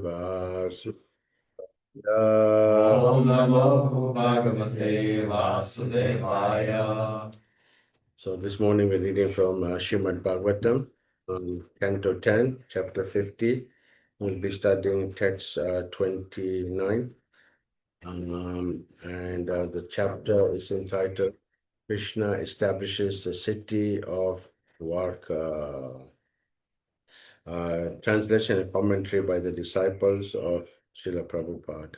Vasudevaya. Om Namo Bhagavate Vasudevaya. So this morning we're reading from Srimad Bhagavatam, Canto 10, Chapter 50. We'll be studying text 29. And the chapter is entitled Krishna Establishes the City of Dwarka. Translation and commentary by the disciples of Srila Prabhupada.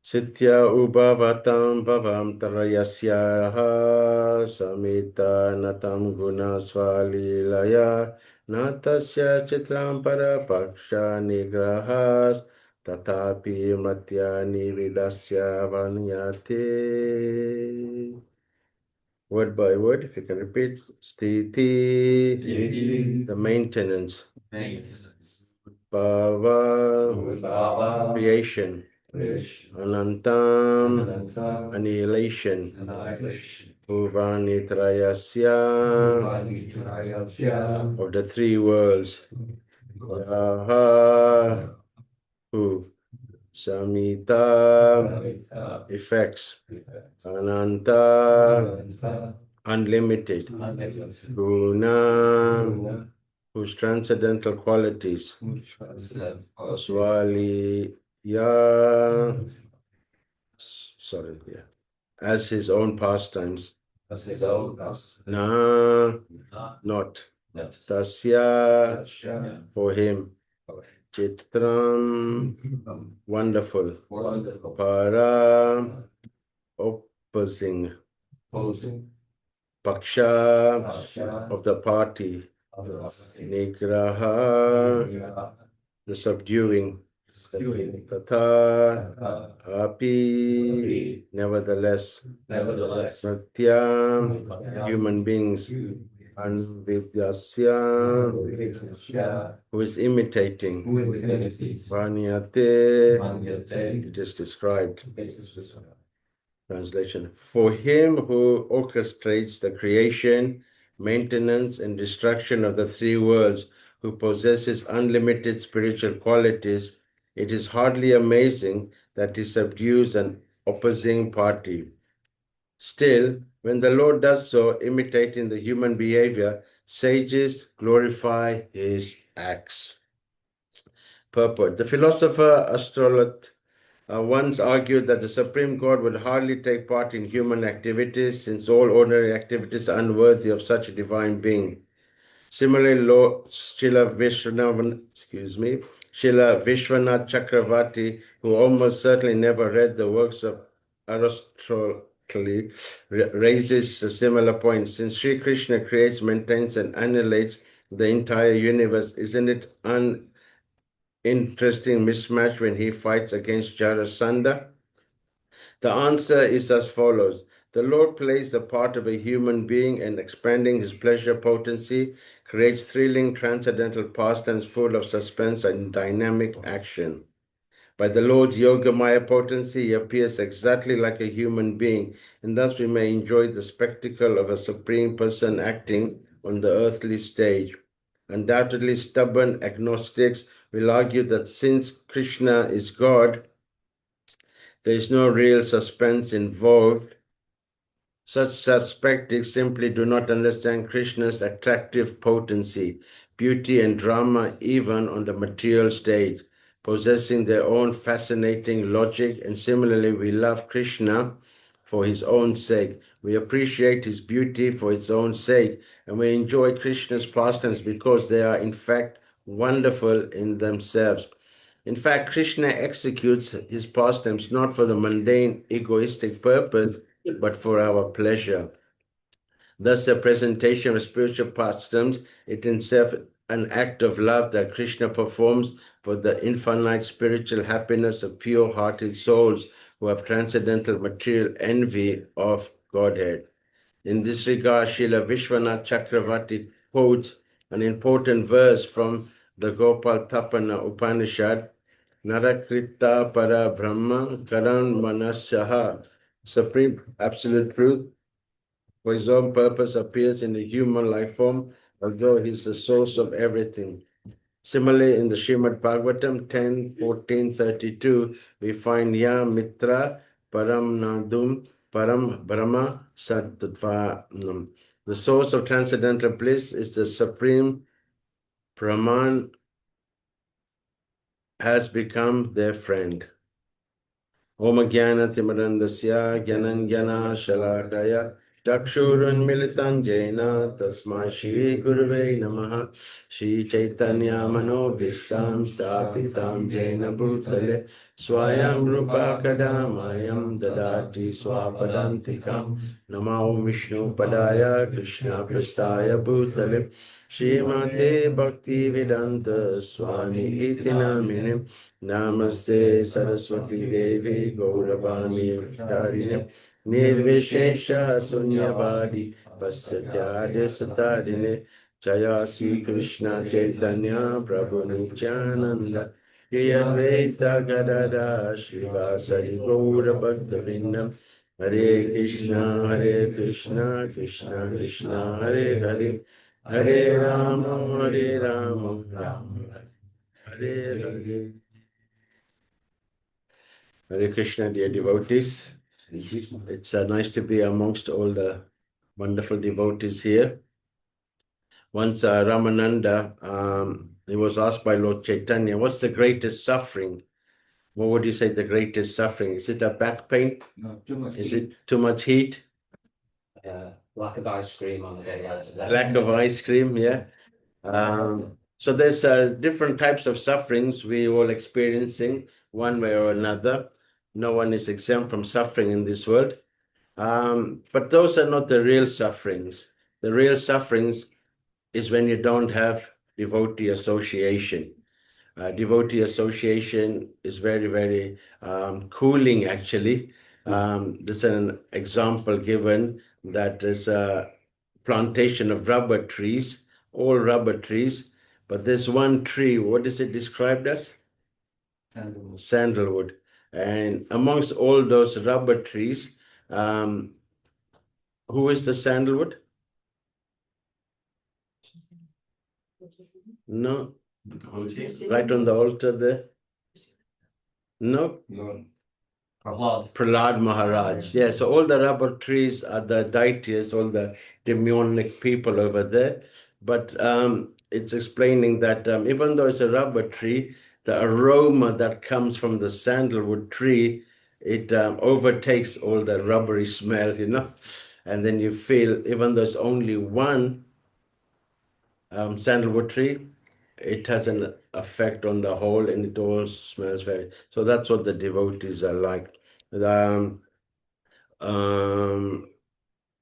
Sitya ubhavatam bhavam tarayasyaha samita natam guna svalilaya natasya chitram parapaksha nigrahas tatapi matya nividasya vanyate. Word by word, if you can repeat. Sthiti, the maintenance. Bhava, creation. Anantam, annihilation. Bhuvanitrayasya, of the three worlds. Yaha, who. Samita, effects. Ananta, unlimited. Guna, whose transcendental qualities. Swaliya, as his own pastimes. Na, not. Tasya, for him. Chitram, wonderful. Para, opposing. Paksha, of the party. Nigraha, the subduing. Tata, api, nevertheless. Pratyam, human beings. Anvidyasya, who is imitating. Vanyate, it is described. Translation. For him who orchestrates the creation, maintenance, and destruction of the three worlds, who possesses unlimited spiritual qualities, it is hardly amazing that he subdues an opposing party. Still, when the Lord does so, imitating the human behavior, sages glorify his acts. Purport. The philosopher Astrolot once argued that the Supreme God would hardly take part in human activities, since all ordinary activities are unworthy of such a divine being. Similarly, Lord Srila Vishwanath Chakravarti, who almost certainly never read the works of Aristotle, raises a similar point. Since Sri Krishna creates, maintains, and annihilates the entire universe, isn't it an interesting mismatch when he fights against Jarasandha? The answer is as follows. The Lord plays the part of a human being and, expanding his pleasure potency, creates thrilling transcendental pastimes full of suspense and dynamic action. By the Lord's Yogamaya potency, he appears exactly like a human being, and thus we may enjoy the spectacle of a supreme person acting on the earthly stage. Undoubtedly, stubborn agnostics will argue that since Krishna is God, there is no real suspense involved. Such skeptics simply do not understand Krishna's attractive potency, beauty, and drama even on the material stage, possessing their own fascinating logic. And similarly, we love Krishna for his own sake. We appreciate his beauty for its own sake, and we enjoy Krishna's pastimes because they are in fact wonderful in themselves. In fact, Krishna executes his pastimes not for the mundane, egoistic purpose, but for our pleasure. Thus, the presentation of spiritual pastimes is itself an act of love that Krishna performs for the infinite spiritual happiness of pure-hearted souls who have transcendental material envy of Godhead. In this regard, Srila Vishwanath Chakravarti quotes an important verse from the Gopal Tapana Upanishad, Narakrita para Brahma Karan Manasyaha. Supreme Absolute Truth, for his own purpose, appears in the human life form, although he is the source of everything. Similarly, in the Srimad Bhagavatam 10.14.32, we find Ya Mitra Param Nadum Param Brahma Sattva. The source of transcendental bliss is the supreme Brahman has become their friend. Om Jnana Timarandasya Jnana Shalakaya Chakshurun Militam Jena Tasma Shri Gurave Namaha Shri Chaitanya Manobhistam Stapitam Jena Bhutale Swayam Rupa Kadamayam Dadati Swapadantikam Namo Vishnu Padaya Krishna Prastaya Bhutale Srimate Bhakti Vedanta Swami Iti Namine Namaste Saraswati Devi Gauravani Dharine Nirvishesha Sunyavadi Pasatyade Satadine Jaya Sri Krishna Chaitanya Prabhu Nityananda Shri Advaita Gadada Srivasari Gaura Bhaktavinam Hare Krishna Krishna Krishna Hare Hare Hare Rama Rama Hare Hare. Hare Krishna, dear devotees. It's nice to be amongst all the wonderful devotees here. Once Ramananda, he was asked by Lord Chaitanya, what's the greatest suffering? What would you say the greatest suffering? Is it a back pain? No, too much Is heat. it too much heat? Lack of ice cream on the day after that. Lack of ice cream, yeah. So there's different types of sufferings we all experiencing one way or another. No one is exempt from suffering in this world. But those are not the real sufferings. The real sufferings is when you don't have devotee association. Devotee association is very, very cooling, actually. There's an example given that there's a plantation of rubber trees, all rubber trees, but there's one tree, what is it described as? Sandalwood. Sandalwood. And amongst all those rubber trees, who is the sandalwood? No, right on the altar there. No, Lord. Prahlad Maharaj. Yeah, so all the rubber trees are the deities, all the demonic people over there. But it's explaining that even though it's a rubber tree, the aroma that comes from the sandalwood tree, it overtakes all the rubbery smell, and then you feel, even though it's only one sandalwood tree, it has an effect on the whole, and it all smells very. So that's what the devotees are like. Um, um,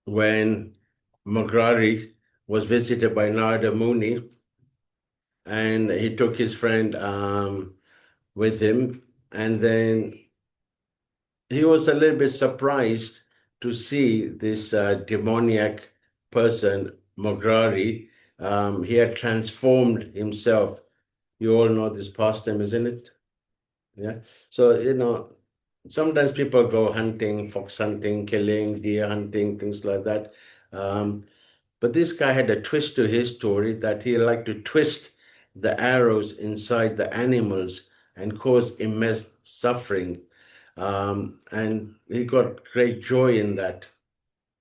when Magrari was visited by Narada Muni, and he took his friend with him, and then he was a little bit surprised to see this demoniac person, Magrari. He had transformed himself. You all know this pastime, isn't it? Yeah. So, sometimes people go hunting, fox hunting, killing, deer hunting, things like that. But this guy had a twist to his story that he liked to twist the arrows inside the animals and cause immense suffering. And he got great joy in that.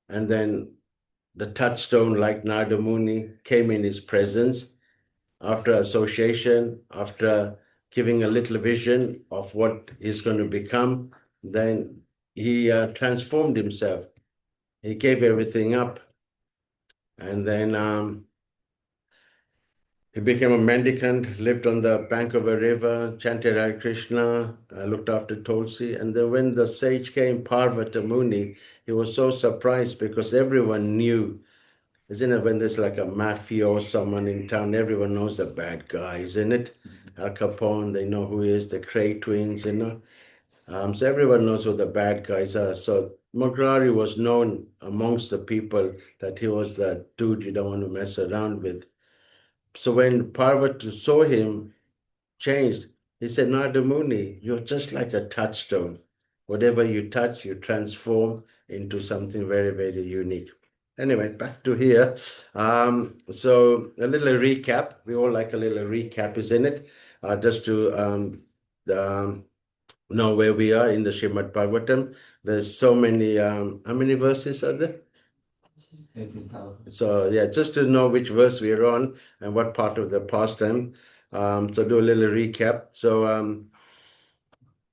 And then the touchstone, like Narada Muni, came in his presence after association, after giving a little vision of what he's going to become. Then he transformed himself. He gave everything up. And then he became a mendicant, lived on the bank of a river, chanted Hare Krishna, looked after Tulsi. And then when the sage came, Parvata Muni, he was so surprised because everyone knew, isn't it, when there's like a mafia or someone in town, everyone knows the bad guy, isn't it? Al Capone, they know who he is, the Cray twins, So everyone knows who the bad guys are. So Magrari was known amongst the people that he was the dude you don't want to mess around with. So when Parvati saw him changed, he said, Narada Muni, you're just like a touchstone. Whatever you touch, you transform into something very, very unique. Anyway, back to here. So a little recap. We all like a little recap, isn't it? Just to know where we are in the Srimad Bhagavatam. There's so many. How many verses are there? 18,000. So yeah, just to know which verse we're on and what part of the pastime. So do a little recap. So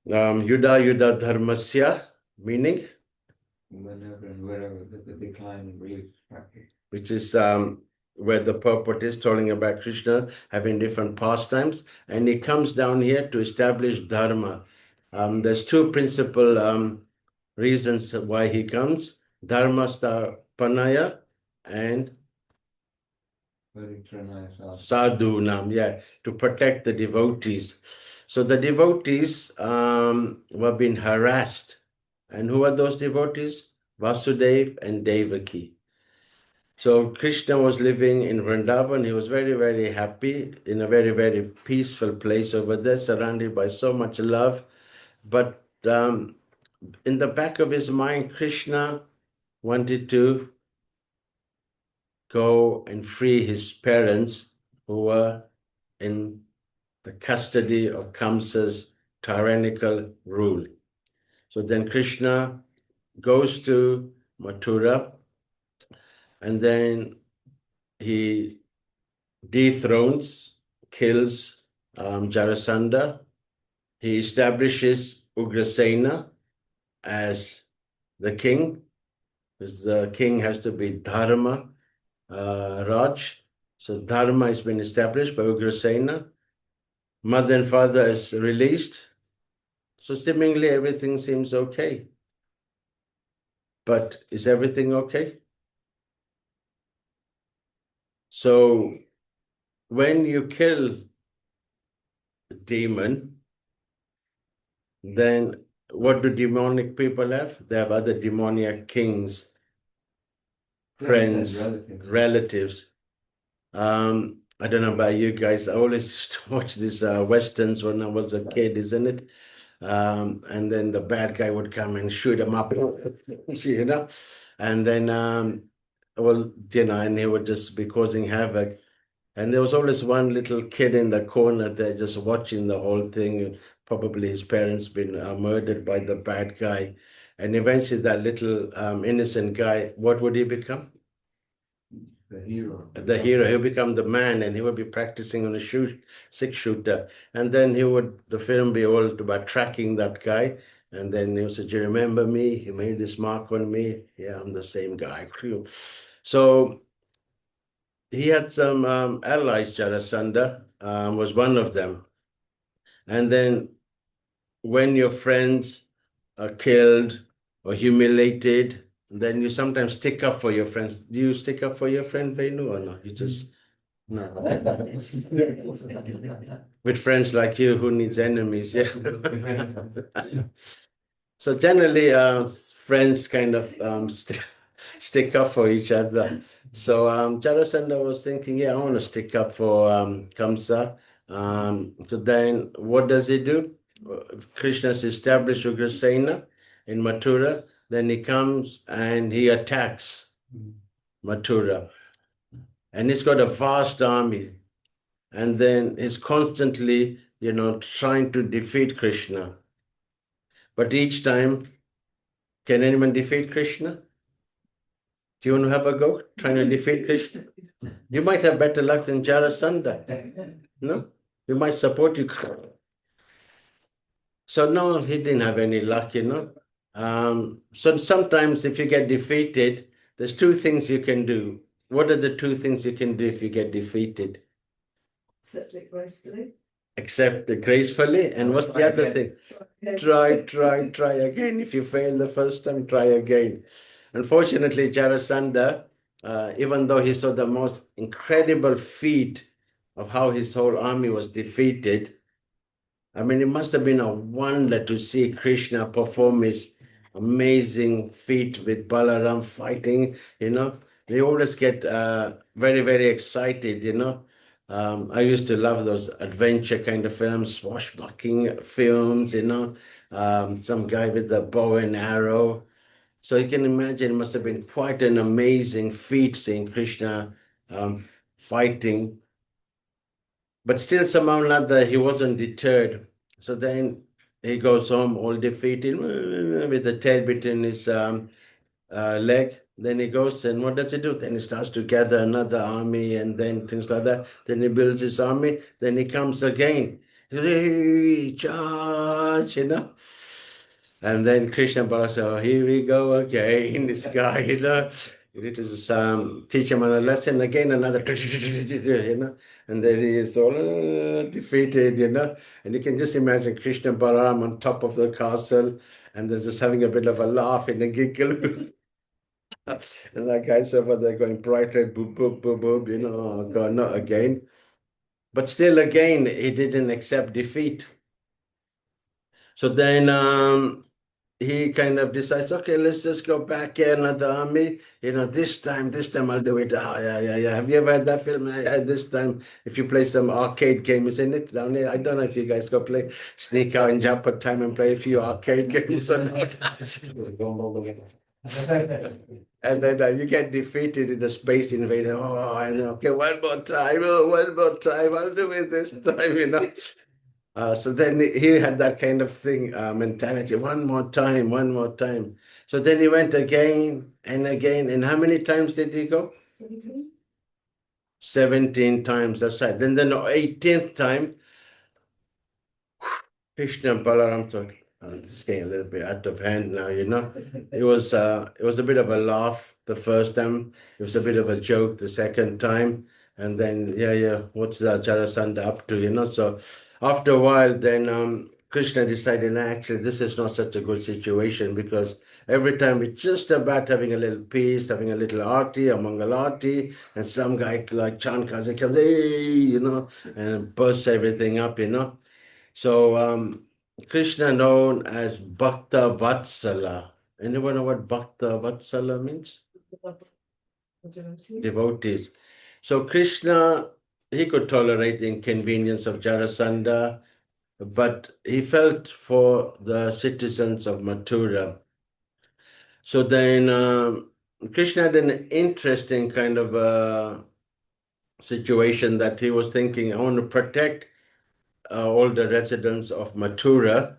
Yuda Dharmasya, meaning, Whenever and wherever the decline in belief practice. which is where the purport is telling about Krishna having different pastimes, and he comes down here to establish dharma. There's two principal reasons why he comes: dharma stapanaya and sadhunam, yeah, to protect the devotees. So the devotees were being harassed. And who are those devotees? Vasudev and Devaki. So Krishna was living in Vrindavan. He was very, very happy in a very, very peaceful place over there, surrounded by so much love. But in the back of his mind, Krishna wanted to go and free his parents who were in the custody of Kamsa's tyrannical rule. So then Krishna goes to Mathura, and then he dethrones, kills Jarasandha. He establishes Ugrasena as the king, because the king has to be Dharma Raj. So Dharma has been established by Ugrasena. Mother and father is released. So seemingly everything seems okay. But is everything okay? So when you kill a demon, then what do demonic people have? They have other demoniac kings, friends, relatives. I don't know about you guys. I always used to watch these westerns when I was a kid, isn't it? And then the bad guy would come and shoot him up, you know, and then, and he would just be causing havoc. And there was always one little kid in the corner there just watching the whole thing. Probably his parents been murdered by the bad guy. And eventually that little innocent guy, what would he become? The hero. The hero. He'll become the man, and he would be practicing on a six-shooter. And then the film be all about tracking that guy. And then he would say, do you remember me? He made this mark on me. Yeah, I'm the same guy. So he had some allies. Jarasandha was one of them. And then when your friends are killed or humiliated, then you sometimes stick up for your friends. Do you stick up for your friend, Venu, or not? You just, no. With friends like you, who needs enemies? Yeah. So generally, friends kind of stick up for each other. So Jarasandha was thinking, yeah, I want to stick up for Kamsa. So then what does he do? Krishna's established Ugrasena in Mathura. Then he comes and he attacks Mathura. And he's got a vast army. And then he's constantly, trying to defeat Krishna. But each time, can anyone defeat Krishna? Do you want to have a go trying to defeat Krishna? You might have better luck than Jarasandha. No? We might support you. So no, he didn't have any luck, So sometimes if you get defeated, there's two things you can do. What are the two things you can do if you get defeated? Accept it gracefully. Accept it gracefully. And what's the other thing? Try again. If you fail the first time, try again. Unfortunately, Jarasandha, even though he saw the most incredible feat of how his whole army was defeated, I mean, it must have been a wonder to see Krishna perform his amazing feat with Balaram fighting, They always get very, very excited, I used to love those adventure kind of films, swashbuckling films, some guy with a bow and arrow. So you can imagine it must have been quite an amazing feat seeing Krishna fighting. But still, somehow or another, he wasn't deterred. So then he goes home all defeated with the tail between his leg. Then he goes and what does he do? Then he starts to gather another army and then things like that. Then he builds his army. Then he comes again. Hey, charge, And then Krishna Bala said, oh, here we go again, this guy, You need to just teach him a lesson again, another, And then he is all defeated, And you can just imagine Krishna Balaram on top of the castle and they're just having a bit of a laugh and a giggle. And that guy's over there going bright red, boop, boop, boop, boop, oh God, not again. But still, again, he didn't accept defeat. So then he kind of decides, okay, let's just go back here, another army. This time I'll do it. Oh, yeah. Have you ever had that film? This time, if you play some arcade games in it down here, I don't know if you guys go play Sneak Out and Jump at time and play a few arcade games or not. And then you get defeated in the Space Invader. Oh, I know. Okay, one more time. Oh, one more time. I'll do it this time, So then he had that kind of thing, mentality. One more time, one more time. So then he went again and again. And how many times did he go? 17. 17 times. That's right. Then the 18th time, Krishna and Balaram thought, oh, this is getting a little bit out of hand now, It was a bit of a laugh the first time. It was a bit of a joke the second time. And then, what's Jarasandha up to, So after a while, then Krishna decided, "Nah, actually, this is not such a good situation because every time we're just about having a little peace, having a little arti, a mangal arti, and some guy like Chandkazi comes, hey, and bursts everything up. So Krishna known as Bhakta Vatsala. Anyone know what Bhakta Vatsala means? Devotees. So Krishna, he could tolerate the inconvenience of Jarasandha, but he felt for the citizens of Mathura. So then Krishna had an interesting kind of situation that he was thinking, I want to protect all the residents of Mathura.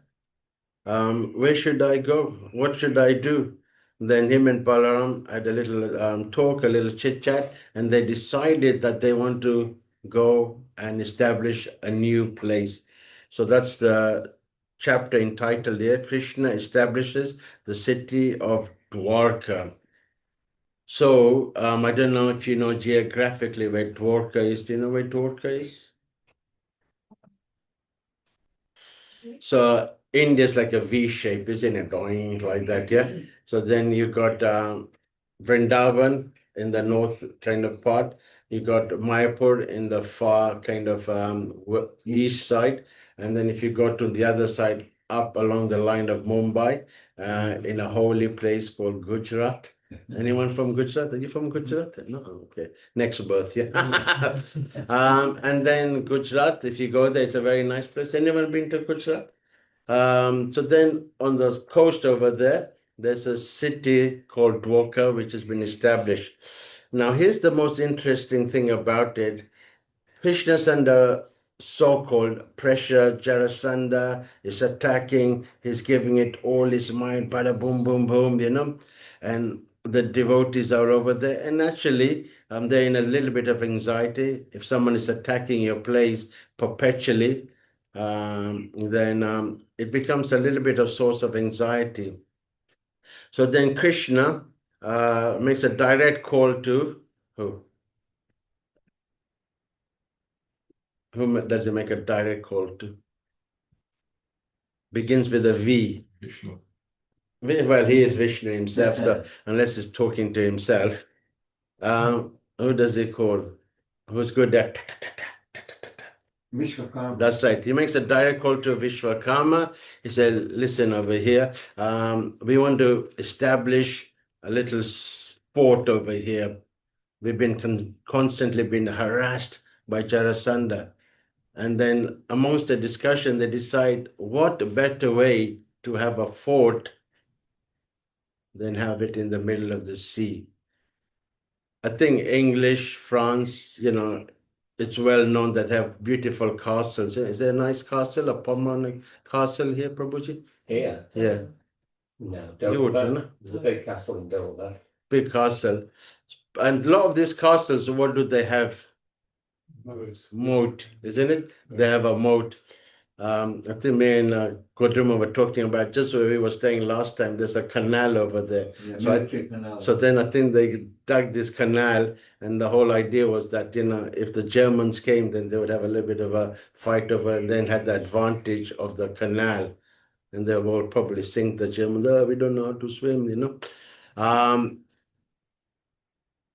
Where should I go? What should I do? Then him and Balaram had a little talk, a little chit chat, and they decided that they want to go and establish a new place. So that's the chapter entitled here. Krishna establishes the city of Dwarka. So I don't know if you know geographically where Dwarka is. Do you know where Dwarka is? So India's like a V shape, isn't it? Going like that, yeah. So then you got Vrindavan in the north kind of part. You got Mayapur in the far kind of east side, and then if you go to the other side, up along the line of Mumbai, in a holy place called Gujarat. Anyone from Gujarat? Are you from Gujarat? No, okay. Next birth, yeah. And then Gujarat, if you go there, it's a very nice place. Anyone been to Gujarat? So then on the coast over there, there's a city called Dwarka, which has been established. Now, here's the most interesting thing about it. Krishna's under so-called pressure. Jarasandha is attacking. He's giving it all his mind, bada boom, boom, boom, and the devotees are over there. And actually, they're in a little bit of anxiety. If someone is attacking your place perpetually, then it becomes a little bit of source of anxiety. So then Krishna makes a direct call to who? Whom does he make a direct call to? Begins with a V. Vishnu. Well, he is Vishnu himself, so unless he's talking to himself. Who does he call? Who's good at? Vishwakarma. That's right. He makes a direct call to Vishwakarma. He said, listen over here. We want to establish a little sport over here. We've been constantly been harassed by Jarasandha. And then amongst the discussion, they decide what better way to have a fort then have it in the middle of the sea. I think English, France, it's well known that have beautiful castles. Is there a nice castle, a Pomona castle here, Prabhuji? Here, Yeah, no, you would, Dover. no? There's a big castle in Dover. Big castle. And a lot of these castles, what do they have? Moat, isn't it? They have a moat. I think me and Kodruma were talking about just where we were staying last time. There's a canal over there. Yeah, So I- military canal. So then I think they dug this canal, and the whole idea was that, if the Germans came, then they would have a little bit of a fight over, and then had the advantage of the canal. And they will probably sink the Germans. Oh, we don't know how to swim.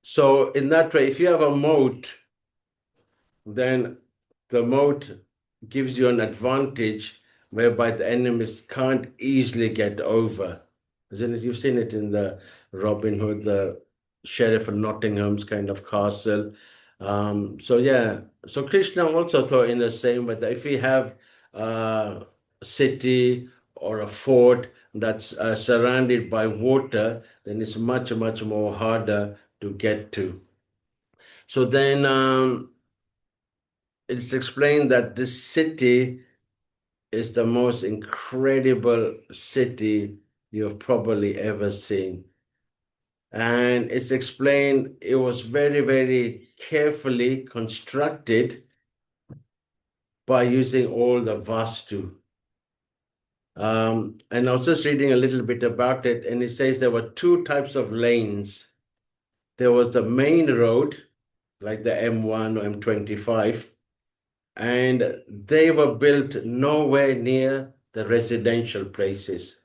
So in that way, if you have a moat, then the moat gives you an advantage whereby the enemies can't easily get over. Isn't it? You've seen it in the Robin Hood, the Sheriff of Nottingham's kind of castle. So Krishna also thought in the same way that if we have a city or a fort that's surrounded by water, then it's much, much more harder to get to. So then it's explained that this city is the most incredible city you've probably ever seen. And it's explained it was very, very carefully constructed by using all the Vastu. And I was just reading a little bit about it, and it says there were two types of lanes. There was the main road, like the M1 or M25, and they were built nowhere near the residential places.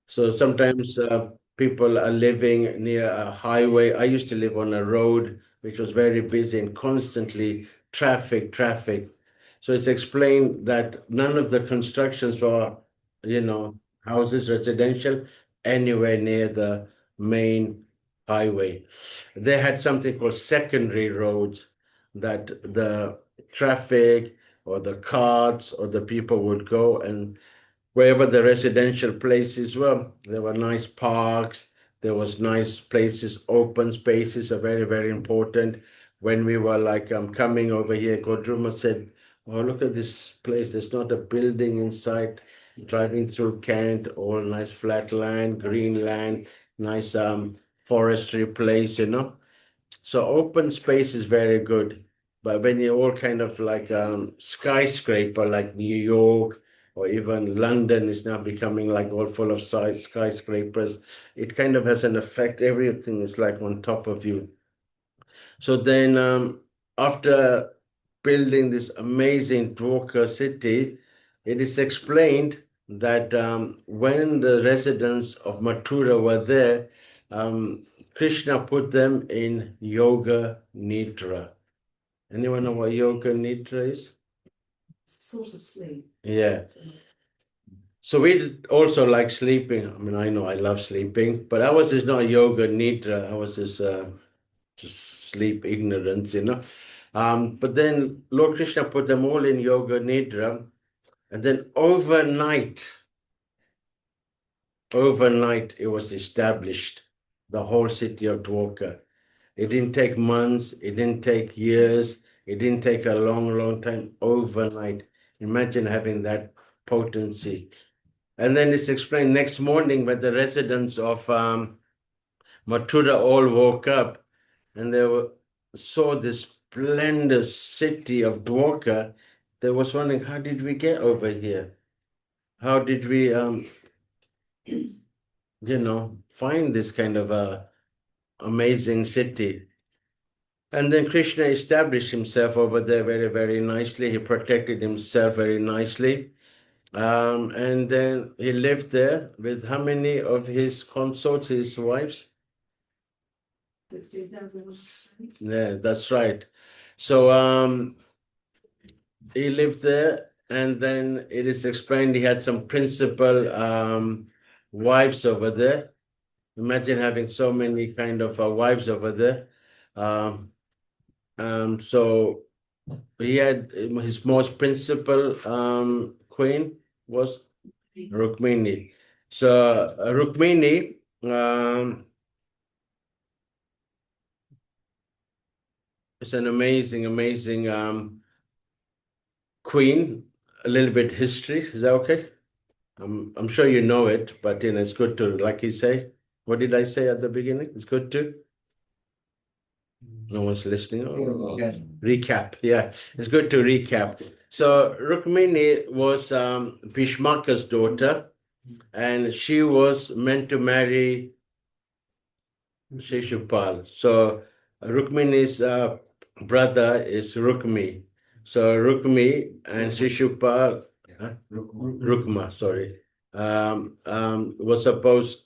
So sometimes people are living near a highway. I used to live on a road which was very busy and constantly traffic. So it's explained that none of the constructions were, houses, residential, anywhere near the main highway. They had something called secondary roads that the traffic or the carts or the people would go, and wherever the residential places were, there were nice parks, there was nice places, open spaces are very, very important. When we were like coming over here, Godruma said, oh, look at this place, there's not a building in sight. Driving through Kent, all nice flat land, green land, nice forestry place. So open space is very good. But when you're all kind of like skyscraper, like New York or even London is now becoming like all full of skyscrapers, it kind of has an effect. Everything is like on top of you. So then after building this amazing Dwarka city, it is explained that when the residents of Mathura were there, Krishna put them in yoga nidra. Anyone know what yoga nidra is? Sort of sleep. Yeah. So we also like sleeping. I mean, I know I love sleeping, but I was just not yoga nidra. I was just sleep ignorance. But then Lord Krishna put them all in yoga nidra, and then overnight it was established, the whole city of Dwarka. It didn't take months, it didn't take years, it didn't take a long, long time. Overnight. Imagine having that potency. And then it's explained next morning when the residents of Mathura all woke up and saw this splendid city of Dwarka. They was wondering, how did we get over here? How did we, find this kind of a amazing city? And then Krishna established himself over there very, very nicely. He protected himself very nicely. And then he lived there with how many of his consorts, his wives? 16,000. Yeah, that's right. So he lived there, and then it is explained he had some principal wives over there. Imagine having so many kind of wives over there. So he had his most principal queen was Rukmini. So Rukmini is an amazing queen. A little bit history. Is that okay? I'm sure you know it, but it's good to, like you say. What did I say at the beginning? It's good to. No one's listening. Oh, Yes. recap. Yeah, it's good to recap. So Rukmini was Bhishmaka's daughter, and she was meant to marry Shishupal. So Rukmini's brother is Rukmi. So Rukmi and Shishupal, Rukma, sorry, was supposed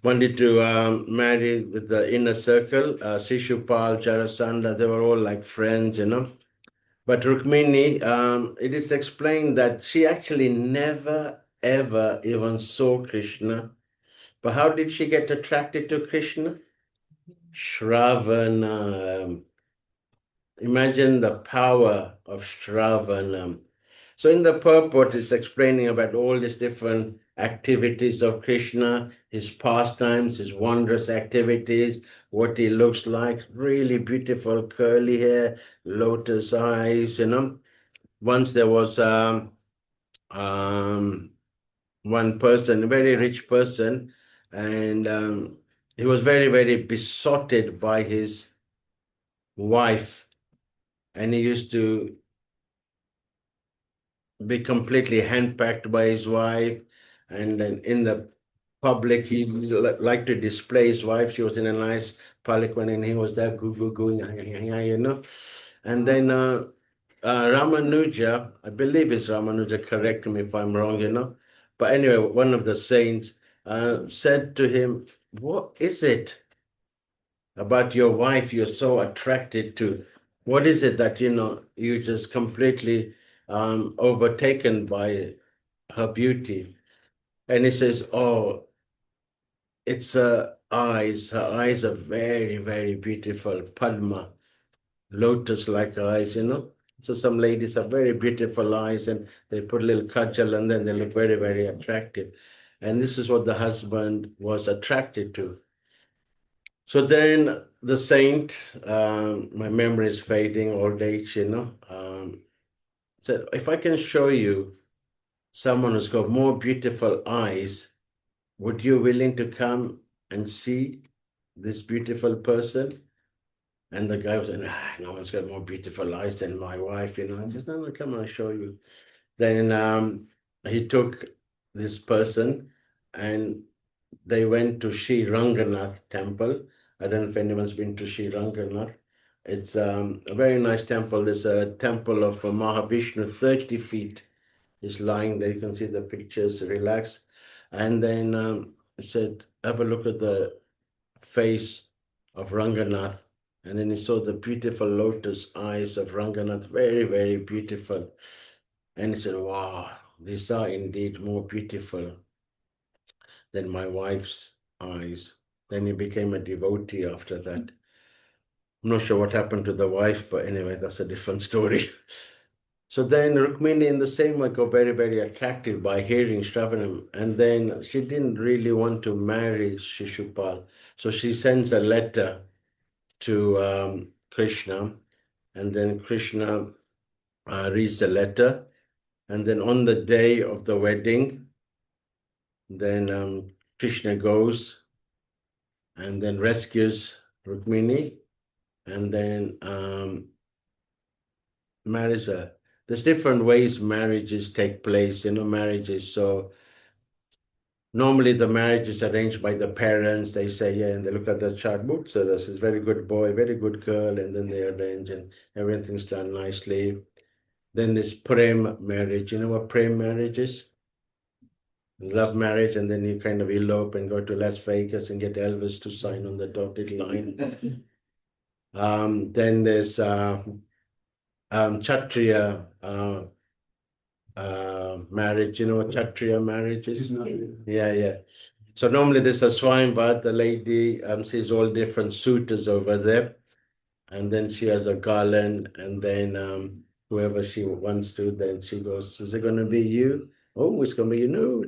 wanted to marry with the inner circle. Shishupal, Jarasandha, they were all like friends, But Rukmini, it is explained that she actually never ever even saw Krishna. But how did she get attracted to Krishna? Shravanam. Imagine the power of Shravanam. So in the purport, it's explaining about all these different activities of Krishna, his pastimes, his wondrous activities, what he looks like, really beautiful curly hair, lotus eyes, Once there was one person, a very rich person, and he was very besotted by his wife, and he used to be completely handpacked by his wife, and then in the public he liked to display his wife. She was in a nice palanquin and he was there going, and then Ramanuja, I believe it's Ramanuja, correct me if I'm wrong, but anyway, one of the saints said to him, what is it about your wife you're so attracted to? What is it that you just completely overtaken by her beauty? And he says, oh, it's her eyes. Her eyes are very beautiful, Padma, lotus-like eyes. So some ladies have very beautiful eyes and they put a little kajal and then they look very attractive. And this is what the husband was attracted to. So then the saint, my memory is fading, old age, said, if I can show you someone who's got more beautiful eyes, would you willing to come and see this beautiful person? And the guy was like, no one's got more beautiful eyes than my wife, I just, no, come on, I'll show you. Then he took this person and they went to Sri Ranganath temple. I don't know if anyone's been to Sri Ranganath. It's a very nice temple. There's a temple of Mahavishnu, 30 feet is lying there. You can see the pictures, relax. And then he said, have a look at the face of Ranganath. And then he saw the beautiful lotus eyes of Ranganath, very beautiful. And he said, wow, these are indeed more beautiful than my wife's eyes. Then he became a devotee after that. I'm not sure what happened to the wife, but anyway, that's a different story. So then Rukmini in the same way got very attracted by hearing Shravanam. And then she didn't really want to marry Shishupal. So she sends a letter to Krishna. And then Krishna reads the letter. And then on the day of the wedding, then Krishna goes and then rescues Rukmini and then marries her. There's different ways marriages take place, marriages. So normally the marriage is arranged by the parents. They say, yeah, and they look at the chart book. So this is very good boy, very good girl, and then they arrange and everything's done nicely. Then there's prem marriage. You know what prem marriage is? Love marriage, and then you kind of elope and go to Las Vegas and get Elvis to sign on the dotted line. Then there's Kshatriya marriage. You know what Kshatriya marriage is? Yeah. So normally there's a Swayamvar, the lady sees all different suitors over there, and then she has a garland, and then whoever she wants to, then she goes, is it going to be you? Oh, it's going to be you. No,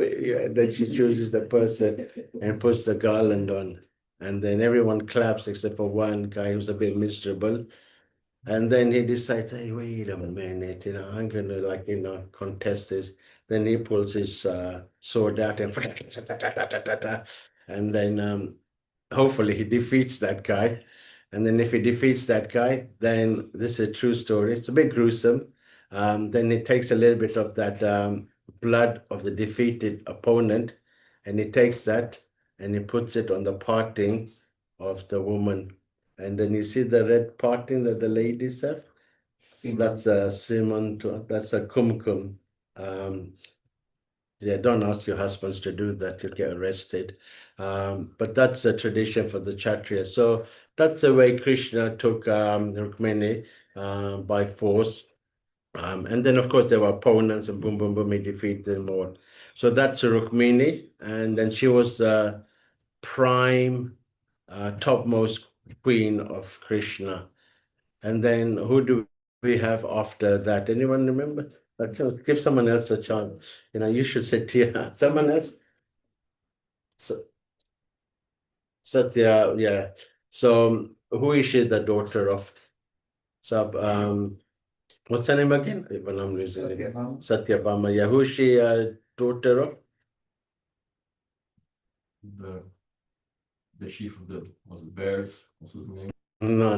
Yeah, then she chooses the person and puts the garland on. And then everyone claps except for one guy who's a bit miserable. And then he decides, hey, wait a minute, I'm gonna contest this. Then he pulls his sword out and and then hopefully he defeats that guy. And then if he defeats that guy, then this is a true story. It's a bit gruesome. Then he takes a little bit of that blood of the defeated opponent, and he takes that and he puts it on the parting of the woman. And then you see the red parting that the ladies have. That's a simon. That's a kumkum. Yeah, don't ask your husbands to do that; you'll get arrested. But that's a tradition for the Kshatriyas. So that's the way Krishna took Rukmini by force. And then, of course, there were opponents, and boom, boom, boom, he defeated them all. So that's Rukmini, and then she was the prime, topmost queen of Krishna. And then who do we have after that? Anyone remember? Give someone else a chance. You should say Tia. Someone else? So, Satya, yeah. So who is she the daughter of? So what's her name again? Even I'm losing it. Satyabhama. Yeah, who is she daughter of? The chief of the bears. What's his name? No.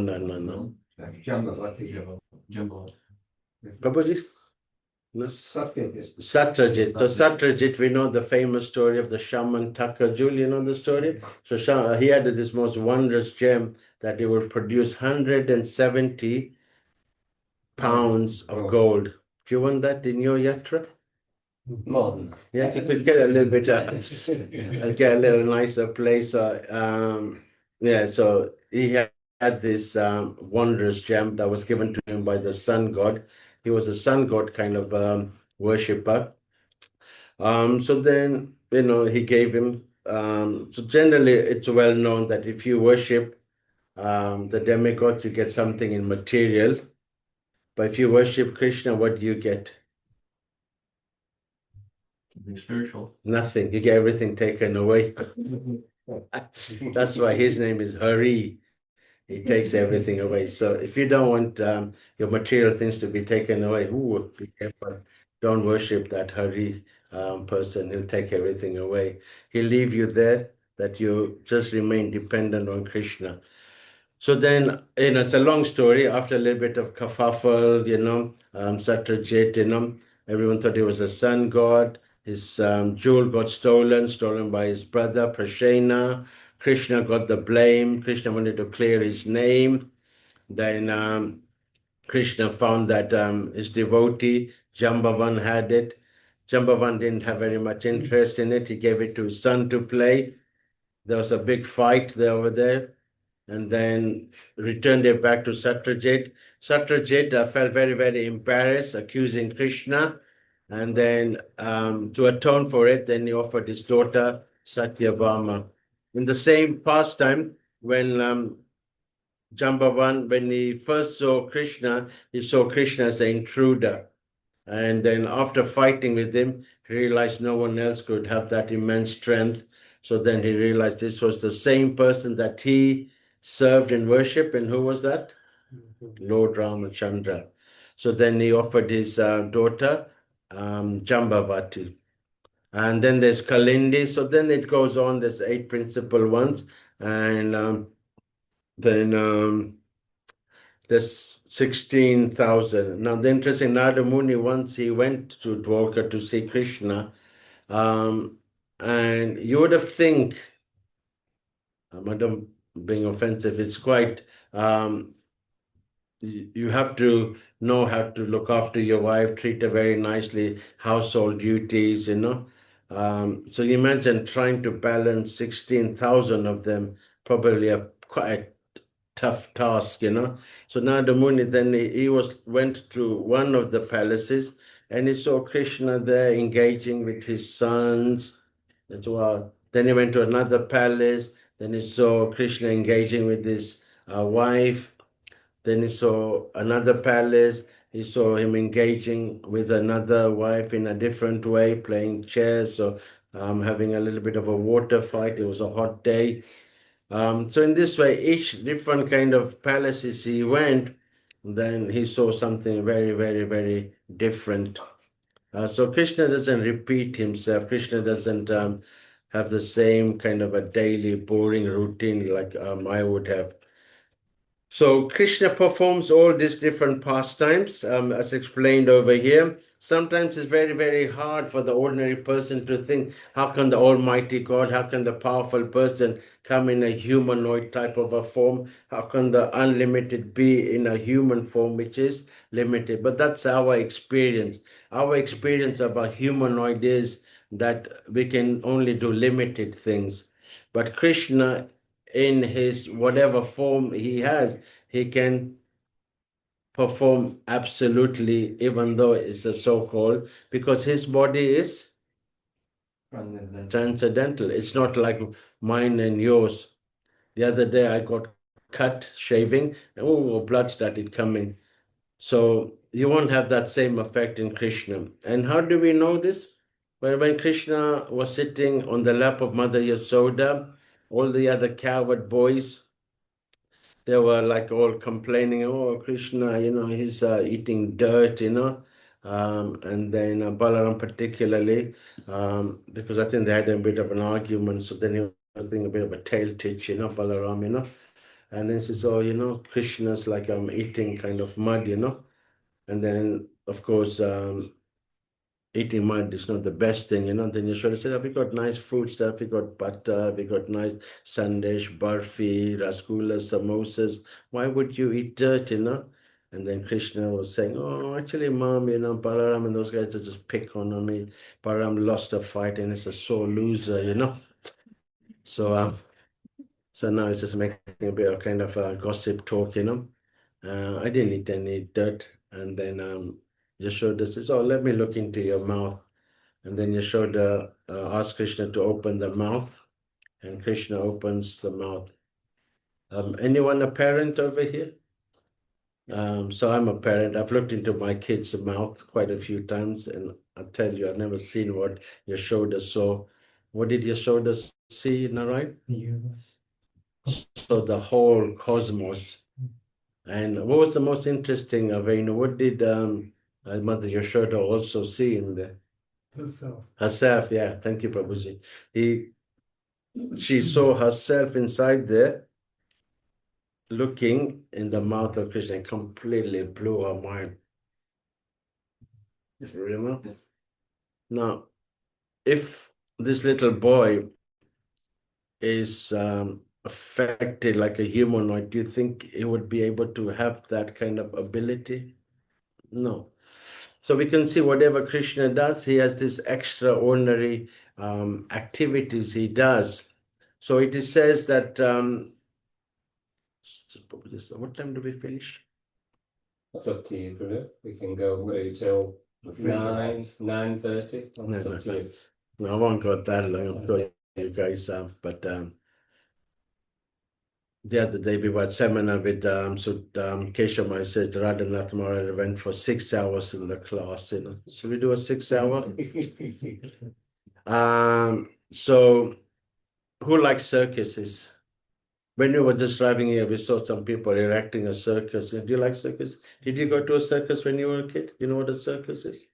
Jumbo. Prabhuji? No. Satyajit. So Satyajit, we know the famous story of the shaman Takajul. You know the story? So he had this most wondrous gem that he would produce 170 pounds of gold. Do you want that in your yatra? More than Yeah, you could get a little bit, get a little nicer place. Yeah, so he had this wondrous gem that was given to him by the sun god. He was a sun god kind of worshipper. So then, he gave him. So generally, it's well known that if you worship the demigods, you get something in material. But if you worship Krishna, what do you get? Something spiritual. Nothing. You get everything taken away. That's why his name is Hari. He takes everything away. So if you don't want your material things to be taken away, be careful. Don't worship that Hari person. He'll take everything away. He'll leave you there that you just remain dependent on Krishna. So then, it's a long story. After a little bit of kerfuffle, Satyajit, everyone thought he was a sun god. His jewel got stolen by his brother, Prashena. Krishna got the blame. Krishna wanted to clear his name. Then Krishna found that his devotee, Jambavan, had it. Jambavan didn't have very much interest in it. He gave it to his son to play. There was a big fight there over there, and then returned it back to Satyajit. Satyajit felt very, very embarrassed, accusing Krishna. And then to atone for it, then he offered his daughter, Satyabhama. In the same pastime, when Jambavan, when he first saw Krishna, he saw Krishna as an intruder. And then after fighting with him, he realized no one else could have that immense strength. So then he realized this was the same person that he served in worship. And who was that? Lord Ramachandra. So then he offered his daughter, Jambavati. And then there's Kalindi. So then it goes on. There's 8 principal ones. And then there's 16,000. Now, the interesting, Narada Muni, once he went to Dwarka to see Krishna, and you would have think, I don't being offensive, it's quite, you have to know how to look after your wife, treat her very nicely, household duties, So you imagine trying to balance 16,000 of them, probably a quite tough task. So Narada Muni then he went to one of the palaces and he saw Krishna there engaging with his sons as well. Then he went to another palace. Then he saw Krishna engaging with his wife. Then he saw another palace he saw him engaging with another wife in a different way, playing chess or having a little bit of a water fight. It was a hot day. So in this way, each different kind of palaces he went, then he saw something very, very, very different. So Krishna doesn't repeat himself. Krishna doesn't have the same kind of a daily boring routine like I would have. So Krishna performs all these different pastimes, as explained over here. Sometimes it's very, very hard for the ordinary person to think, how can the Almighty God, how can the powerful person come in a humanoid type of a form? How can the unlimited be in a human form, which is limited? But that's our experience. Our experience of a humanoid is that we can only do limited things. But Krishna, in his whatever form he has, he can perform absolutely, even though it's a so-called, because his body is transcendental. It's not like mine and yours. The other day I got cut shaving, and oh, blood started coming. So you won't have that same effect in Krishna. And how do we know this? Well, when Krishna was sitting on the lap of Mother Yasoda, all the other coward boys, they were like all complaining, oh, Krishna, he's eating dirt, and then Balaram particularly, because I think they had a bit of an argument. So then he was being a bit of a tail titch, Balaram, and then he says, oh, Krishna's like I'm eating kind of mud, and then of course eating mud is not the best thing, Then you should have said, oh, we got nice food stuff, we got butter, we got nice sandesh, barfi, rasgullas, samosas. Why would you eat dirt, And then Krishna was saying, oh, actually, mom, Balaram and those guys are just pick on me. Balaram lost a fight and is a sore loser, So so now it's just making a bit of kind of gossip talk, I didn't eat any dirt. And then Yashoda says, oh, let me look into your mouth. And then Yashoda asks Krishna to open the mouth, and Krishna opens the mouth. Anyone a parent over here? So I'm a parent. I've looked into my kid's mouth quite a few times, and I tell you, I've never seen what Yashoda saw. What did Yashoda see, Narayan? The universe. So the whole cosmos. And what was the most interesting, Avenu? What did Mother Yashoda also see in there? Herself. Herself, yeah. Thank you, Prabhuji. She saw herself inside there, looking in the mouth of Krishna, and completely blew her mind. Remember? Now, if this little boy is affected like a humanoid, do you think he would be able to have that kind of ability? No. So we can see whatever Krishna does, he has this extraordinary activities he does. So it is says that what time do we finish? That's up to you, Guru. We can go till 9:30. That's up to you. No, I won't go that long. I'm sure you guys have, but the other day we were at seminar with Keshav Mai said Radhanath Maharaj went for 6 hours in the class, Should we do a 6 hour? So who likes circuses? When we were just driving here, we saw some people erecting a circus. Do you like circus? Did you go to a circus when you were a kid? You know what a circus is?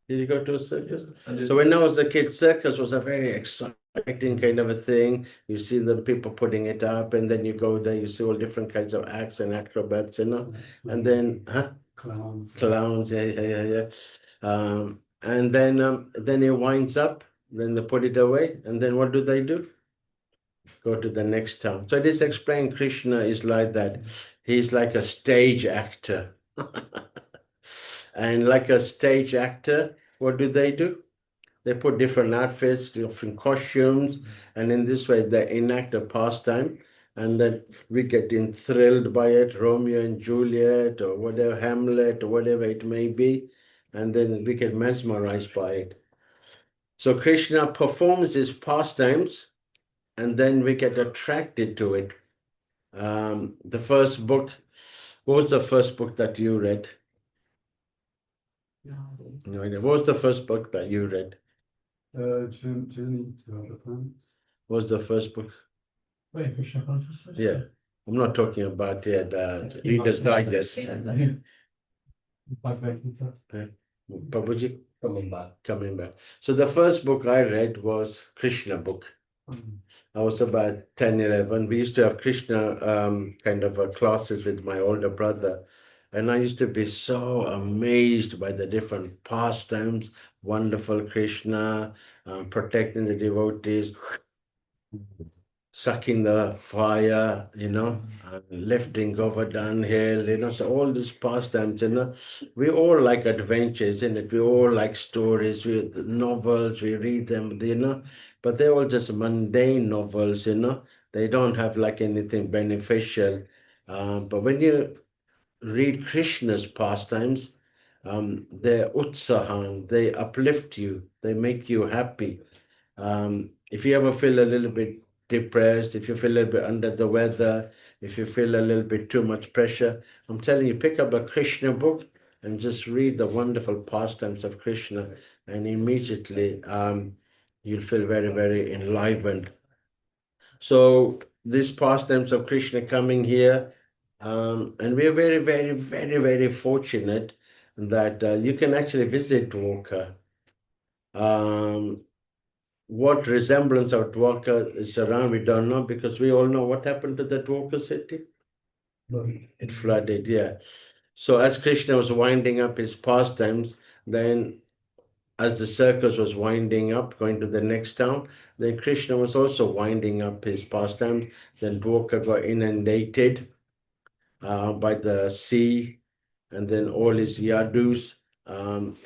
Did you go to a circus? So when I was a kid, circus was a very exciting kind of a thing. You see the people putting it up, and then you go there, you see all different kinds of acts and acrobats, And then, Clowns, yeah. And then it winds up, then they put it away, and then what do? Go to the next town. So this explained Krishna is like that. He's like a stage actor. And like a stage actor, what do? They put different outfits, different costumes, and in this way they enact a pastime, and then we get enthralled by it, Romeo and Juliet, or whatever, Hamlet, or whatever it may be, and then we get mesmerized by it. So Krishna performs his pastimes, and then we get attracted to it. The first book, what was the first book that you read? No idea. What was the first book that you read? Journey to Other Planets. What was the first book? Wait, Krishna consciousness? Yeah. I'm not talking about the Reader's Digest. Prabhuji Coming back. coming back. So the first book I read was Krishna book. I was about 10, 11. We used to have Krishna kind of classes with my older brother. And I used to be so amazed by the different pastimes, wonderful Krishna, protecting the devotees, sucking the fire, lifting Govardhan hill, so all these pastimes, we all like adventures, in it. We all like stories, the novels, we read them, but they're all just mundane novels, they don't have like anything beneficial. But when you read Krishna's pastimes, they're utsahan, they uplift you, they make you happy. If you ever feel a little bit depressed, if you feel a little bit under the weather, if you feel a little bit too much pressure, I'm telling you, pick up a Krishna book and just read the wonderful pastimes of Krishna, and immediately you'll feel very, very enlivened. So these pastimes of Krishna coming here, and we're very, very, very, very fortunate that you can actually visit Dwarka. What resemblance of Dwarka is around, we don't know, because we all know what happened to the Dwarka city. It flooded, yeah. So as Krishna was winding up his pastimes, then as the circus was winding up, going to the next town, then Krishna was also winding up his pastimes. Then Dwarka got inundated by the sea, and then all his yadus,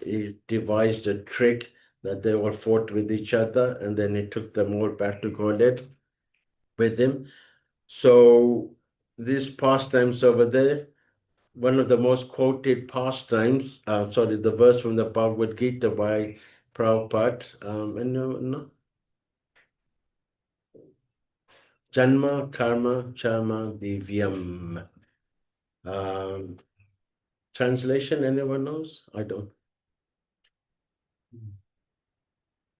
he devised a trick that they all fought with each other, and then he took them all back to Godhead with him. So these pastimes over there, one of the most quoted pastimes, the verse from the Bhagavad Gita by Prabhupada, Janma Karma Chama Divyam. Translation, anyone knows? I don't.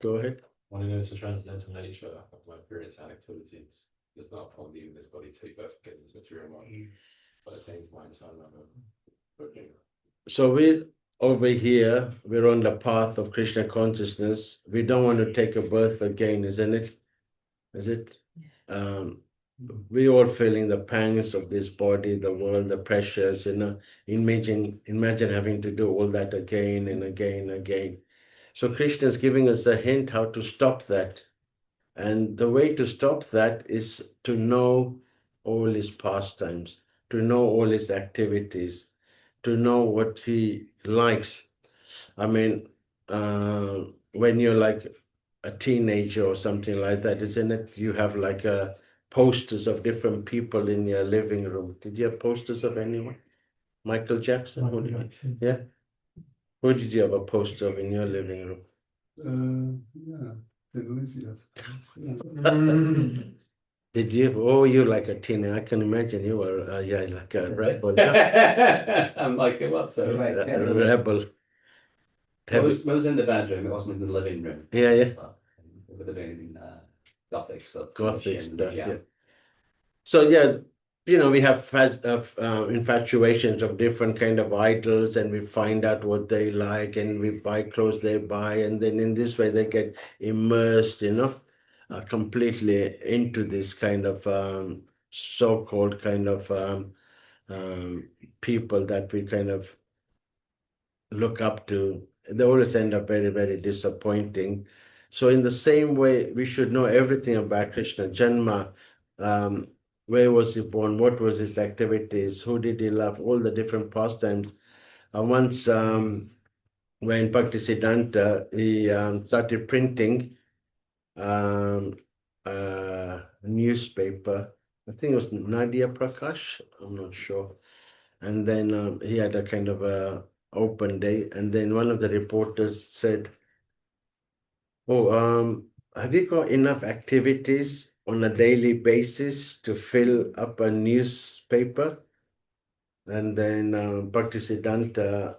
Go ahead. When I know the transcendental nature of my appearance and activities does not upon leaving this body take birth again this material body, but attains my eternal life. So we over here, we're on the path of Krishna consciousness. We don't want to take a birth again, isn't it? Is it? We all feeling the pangs of this body, the world, the pressures, imagine having to do all that again and again and again. So Krishna is giving us a hint how to stop that. And the way to stop that is to know all his pastimes, to know all his activities, to know what he likes. I mean, when you're like a teenager or something like that, isn't it? You have like posters of different people in your living room. Did you have posters of anyone? Michael Jackson? Yeah. Who did you have a poster of in your living room? Yeah, the noisy, I suppose. Did you? Oh, you like a teenager. I can imagine you were, like a rebel. I'm like, what? So A rebel. It was in the bedroom. It wasn't in the living room. Yeah. It would have been gothic stuff. Gothic stuff, yeah. So we have infatuations of different kind of idols, and we find out what they like, and we buy clothes they buy, and then in this way they get immersed, completely into this kind of so-called kind of people that we kind of look up to. They always end up very, very disappointing. So in the same way, we should know everything about Krishna. Janma, where was he born? What was his activities? Who did he love? All the different pastimes. Once when Bhaktisiddhanta, he started printing a newspaper. I think it was Nadia Prakash. I'm not sure. And then he had a kind of a open day, and then one of the reporters said, have you got enough activities on a daily basis to fill up a newspaper? And then Bhaktisiddhanta,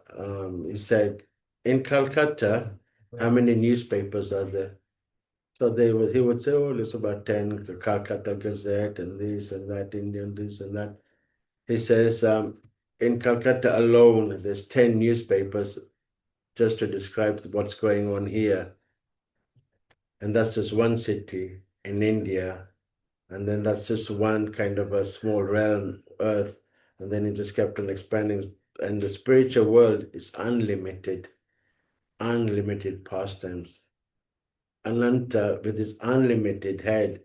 he said, in Calcutta, how many newspapers are there? So he would say, oh, there's about 10 Calcutta Gazette and this and that, Indian this and that. He says, in Calcutta alone, there's 10 newspapers just to describe what's going on here. And that's just one city in India. And then that's just one kind of a small realm, Earth. And then it just kept on expanding. And the spiritual world is unlimited pastimes. Ananta, with his unlimited head,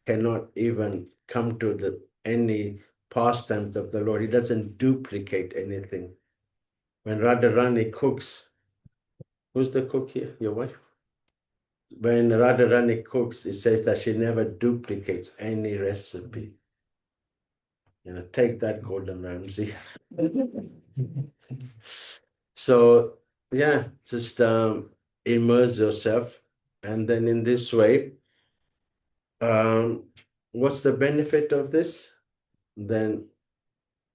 cannot even come to any pastimes of the Lord. He doesn't duplicate anything. When Radharani cooks, who's the cook here? Your wife? When Radharani cooks, it says that she never duplicates any recipe. Take that, Gordon Ramsay. So, yeah, just immerse yourself. And then in this way, what's the benefit of this? Then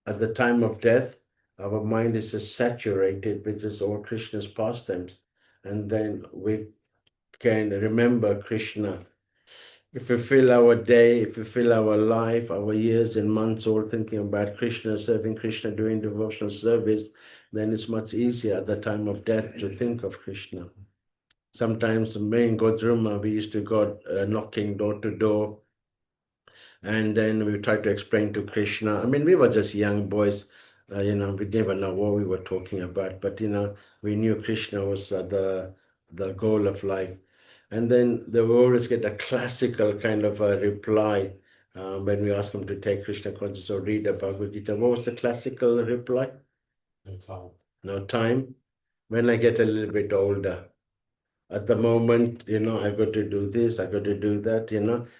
at the time of death, our mind is just saturated with just all Krishna's pastimes. And then we can remember Krishna. If we fill our day, if we fill our life, our years and months all thinking about Krishna, serving Krishna, doing devotional service, then it's much easier at the time of death to think of Krishna. Sometimes me and Godruma, we used to go knocking door to door, and then we tried to explain to Krishna. I mean, we were just young boys, we never know what we were talking about, but we knew Krishna was the goal of life. And then they will always get a classical kind of a reply when we ask them to take Krishna consciousness or read the Bhagavad Gita. What was the classical reply? No time. No time. When I get a little bit older. At the moment, I got to do this, I got to do that,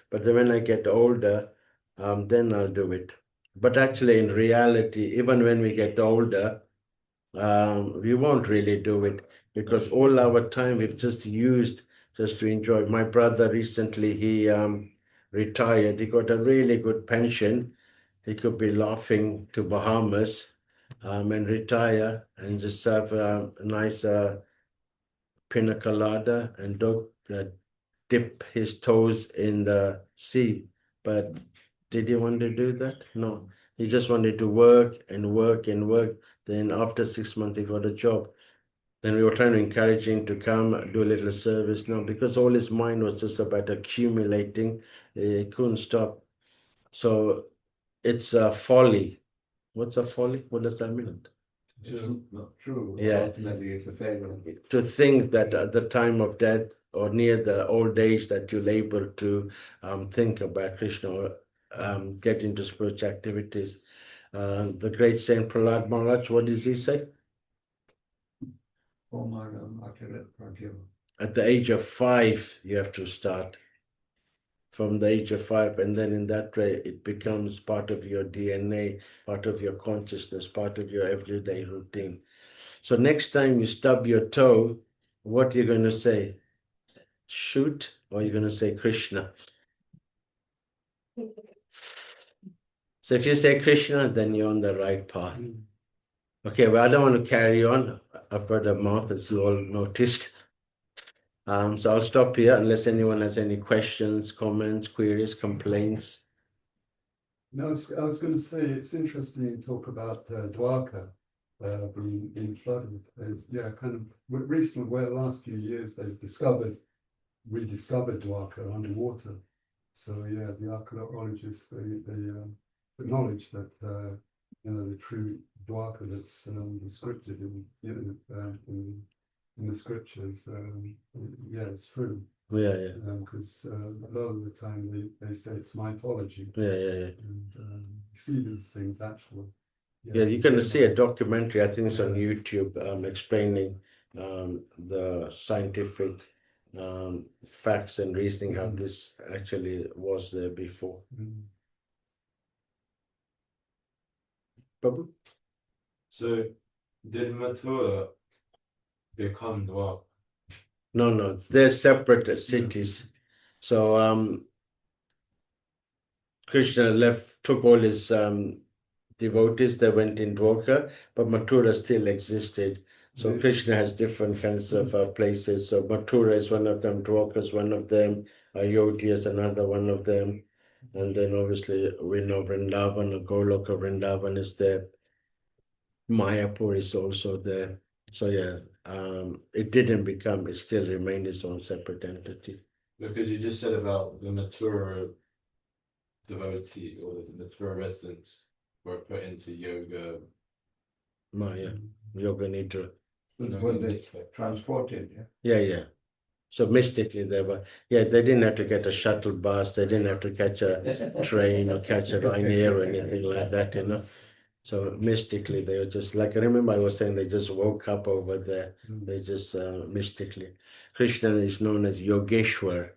But then when I get older, then I'll do it. But actually, in reality, even when we get older, we won't really do it because all our time we've just used just to enjoy. My brother recently, he retired. He got a really good pension. He could be laughing to Bahamas and retire and just have a nice pina colada and dip his toes in the sea. But did he want to do that? No. He just wanted to work and work and work. Then after 6 months, he got a job. Then we were trying to encourage him to come do a little service. No, because all his mind was just about accumulating. He couldn't stop. So it's a folly. What's a folly? What does that mean? Not true. Yeah. Ultimately, it's a failure. To think that at the time of death or near the old age that you're able to think about Krishna or get into spiritual activities. The great Saint Prahlad Maharaj, what does he say? At the age of 5, you have to start. From the age of 5, and then in that way, it becomes part of your DNA, part of your consciousness, part of your everyday routine. So next time you stub your toe, what are you going to say? Shoot, or you're going to say Krishna? So if you say Krishna, then you're on the right path. Okay, well, I don't want to carry on. I've got a mouth, as you all noticed. So I'll stop here unless anyone has any questions, comments, queries, complaints. No, I was going to say it's interesting you talk about Dwarka being flooded. Kind of recently, where the last few years they've rediscovered Dwarka underwater. So yeah, the archaeologists they acknowledge that the true Dwarka that's descripted in the scriptures, it's true. Yeah. Because a lot of the time they say it's mythology. Yeah. And you see these things actually. Yeah, you're going to see a documentary, I think it's on YouTube, explaining the scientific facts and reasoning how this actually was there before. Prabhu? So, did Mathura become Dwarka? No, they're separate cities. So Krishna took all his devotees, they went in Dwarka, but Mathura still existed. So Krishna has different kinds of places. So Mathura is one of them, Dwarka is one of them, Ayodhya is another one of them. And then obviously we know Vrindavan, Goloka Vrindavan is there. Mayapur is also there. So yeah, it didn't become, it still remained its own separate entity. Because you just said about the Mathura devotee or the Mathura residents were put into yoga. Maya, Yoga Nidra. When they transported, Yeah, yeah. So mystically they were, yeah, they didn't have to get a shuttle bus, they didn't have to catch a train or catch a Ryanair or anything like that, you know. So mystically they were just like, I remember I was saying they just woke up over there. They just mystically. Krishna is known as Yogeshwar.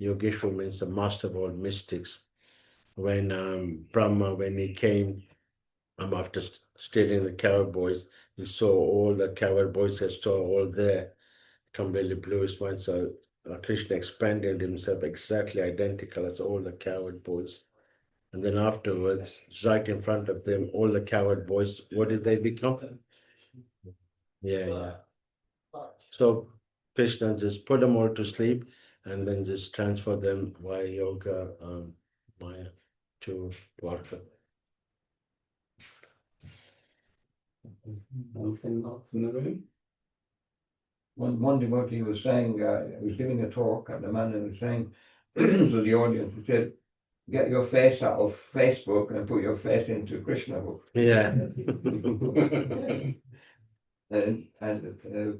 Yogeshwar means the master of all mystics. When Brahma, when he came after stealing the cowboys, he saw all the cowboys had store all there, completely blew his mind. So Krishna expanded himself exactly identical as all the coward boys. And then afterwards, right in front of them, all the coward boys, what did they become? Yeah, yeah. So Krishna just put them all to sleep and then just transfer them via yoga, Maya, to Dwarka. Anything up from the room? one devotee was saying, he was giving a talk at the man and was saying to the audience, he said, get your face out of Facebook and put your face into Krishna book. Yeah. And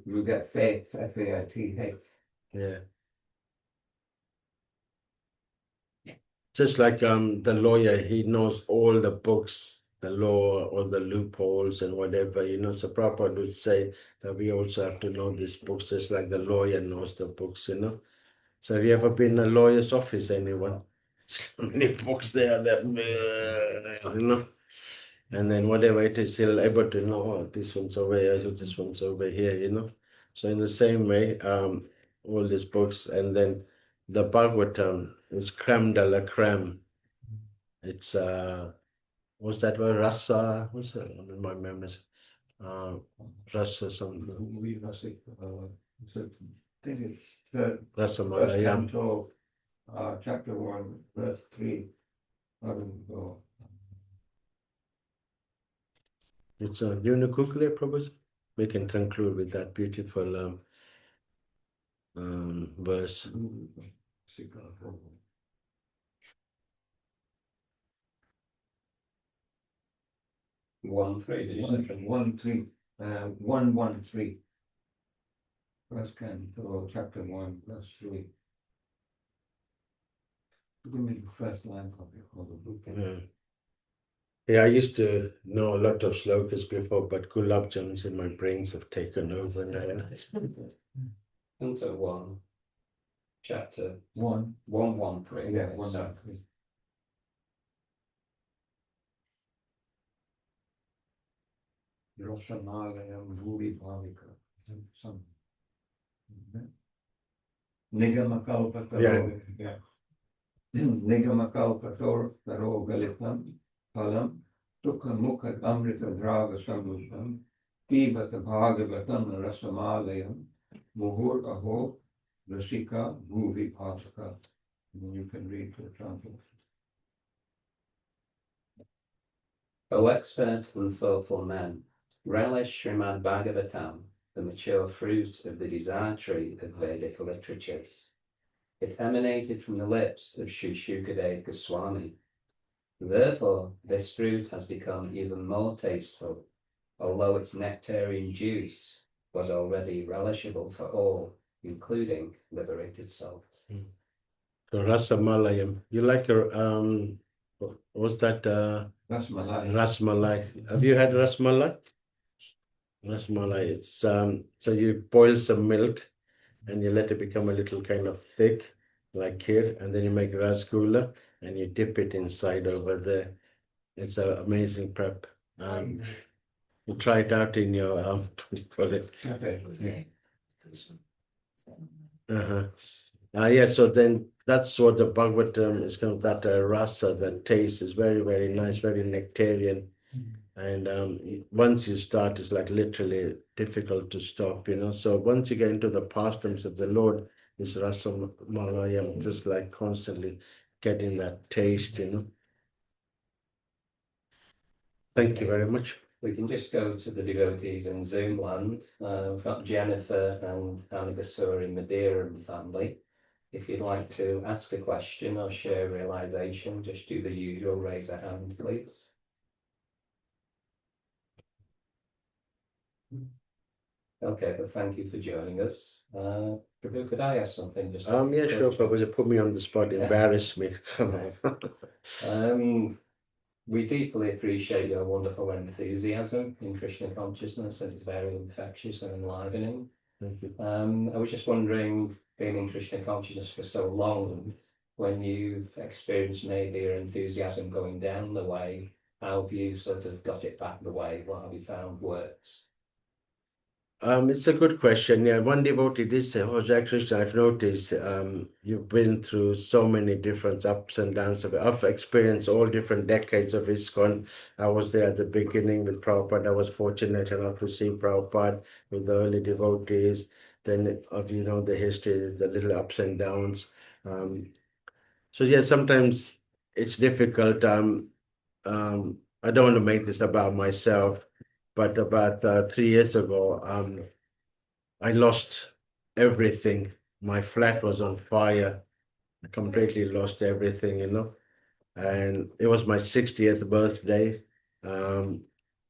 you'll get faith, F-A-I-T-H. Yeah. Just like the lawyer, he knows all the books, the law, all the loopholes and whatever, you know. So Prabhupada would say that we also have to know these books, just like the lawyer knows the books, you know. So have you ever been in a lawyer's office, anyone? So many books there that, you know. And then whatever it is, he'll able to know, oh, this one's over here, this one's over here, you know. So in the same way, all these books, and then the Bhagavatam is creme de la creme. It's what's that word? Rasa, what's that? In my memories. Rasa something. We must so I think it's the Rasa first Malayam. canto, chapter 1, verse 3. It's do you want to quickly, Prabhupada? We can conclude with that beautiful verse. One three, did you say? 113. First canto, chapter 1, verse 3. Give me the first line of the book. Yeah. Yeah, I used to know a lot of slokas before, but gulab jamuns in my brains have taken over now. Canto 1, chapter 1. 113. Yeah, okay, 113. Rosamalayam Bhuvi Bhavika. Some. Nigamakalpataro. Yeah. Nigamakalpataro Galipam Palam Tukha Mukha Amrita Draga Samudam Pibata Bhagavatam Rasamalayam Muhur Aho Rasika Bhuvi Bhavika. And you can read the translation. O expert and thoughtful men, relish Srimad Bhagavatam, the mature fruit of the desire tree of Vedic literatures. It emanated from the lips of Sri Shukadev Goswami. Therefore, this fruit has become even more tasteful, although its nectarian juice was already relishable for all, including liberated souls. So Rasa Malayam. You like what's that? Rasmalai. Rasmalai. Have you had Rasmalai? Rasmalai. It's so you boil some milk and you let it become a little kind of thick, like kheer, and then you make rasgulla and you dip it inside over there. It's an amazing prep. You try it out in your what do you call it? Okay. Uh-huh. Yeah, so then that's what the Bhagavatam is kind of that rasa, that taste is very, very nice, very nectarian. And once you start, it's like literally difficult to stop, So once you get into the pastimes of the Lord, it's Rasamalayam, just like constantly getting that taste. Thank you very much. We can just go to the devotees in Zoom land. We've got Jennifer and Anagasura in Madeira and family. If you'd like to ask a question or share realization, just do the usual, raise a hand, please. Okay, but thank you for joining us. Prabhu, could I ask something? Just Yeah, sure, but you put me on the spot, embarrass me. Come on. We deeply appreciate your wonderful enthusiasm in Krishna consciousness, and it's very infectious and enlivening. Thank you. I was just wondering, being in Krishna consciousness for so long, when you've experienced maybe your enthusiasm going down the way, how have you sort of got it back the way? What have you found works? It's a good question. Yeah, one devotee did say, "Oh, Jai Krishna, I've noticed you've been through so many different ups and downs of it. I've experienced all different decades of ISKCON. I was there at the beginning with Prabhupada. I was fortunate enough to see Prabhupada with the early devotees. Then of the history, the little ups and downs. So yeah, sometimes it's difficult. I don't want to make this about myself, but about 3 years ago, I lost everything. My flat was on fire. I completely lost everything. And it was my 60th birthday. Um,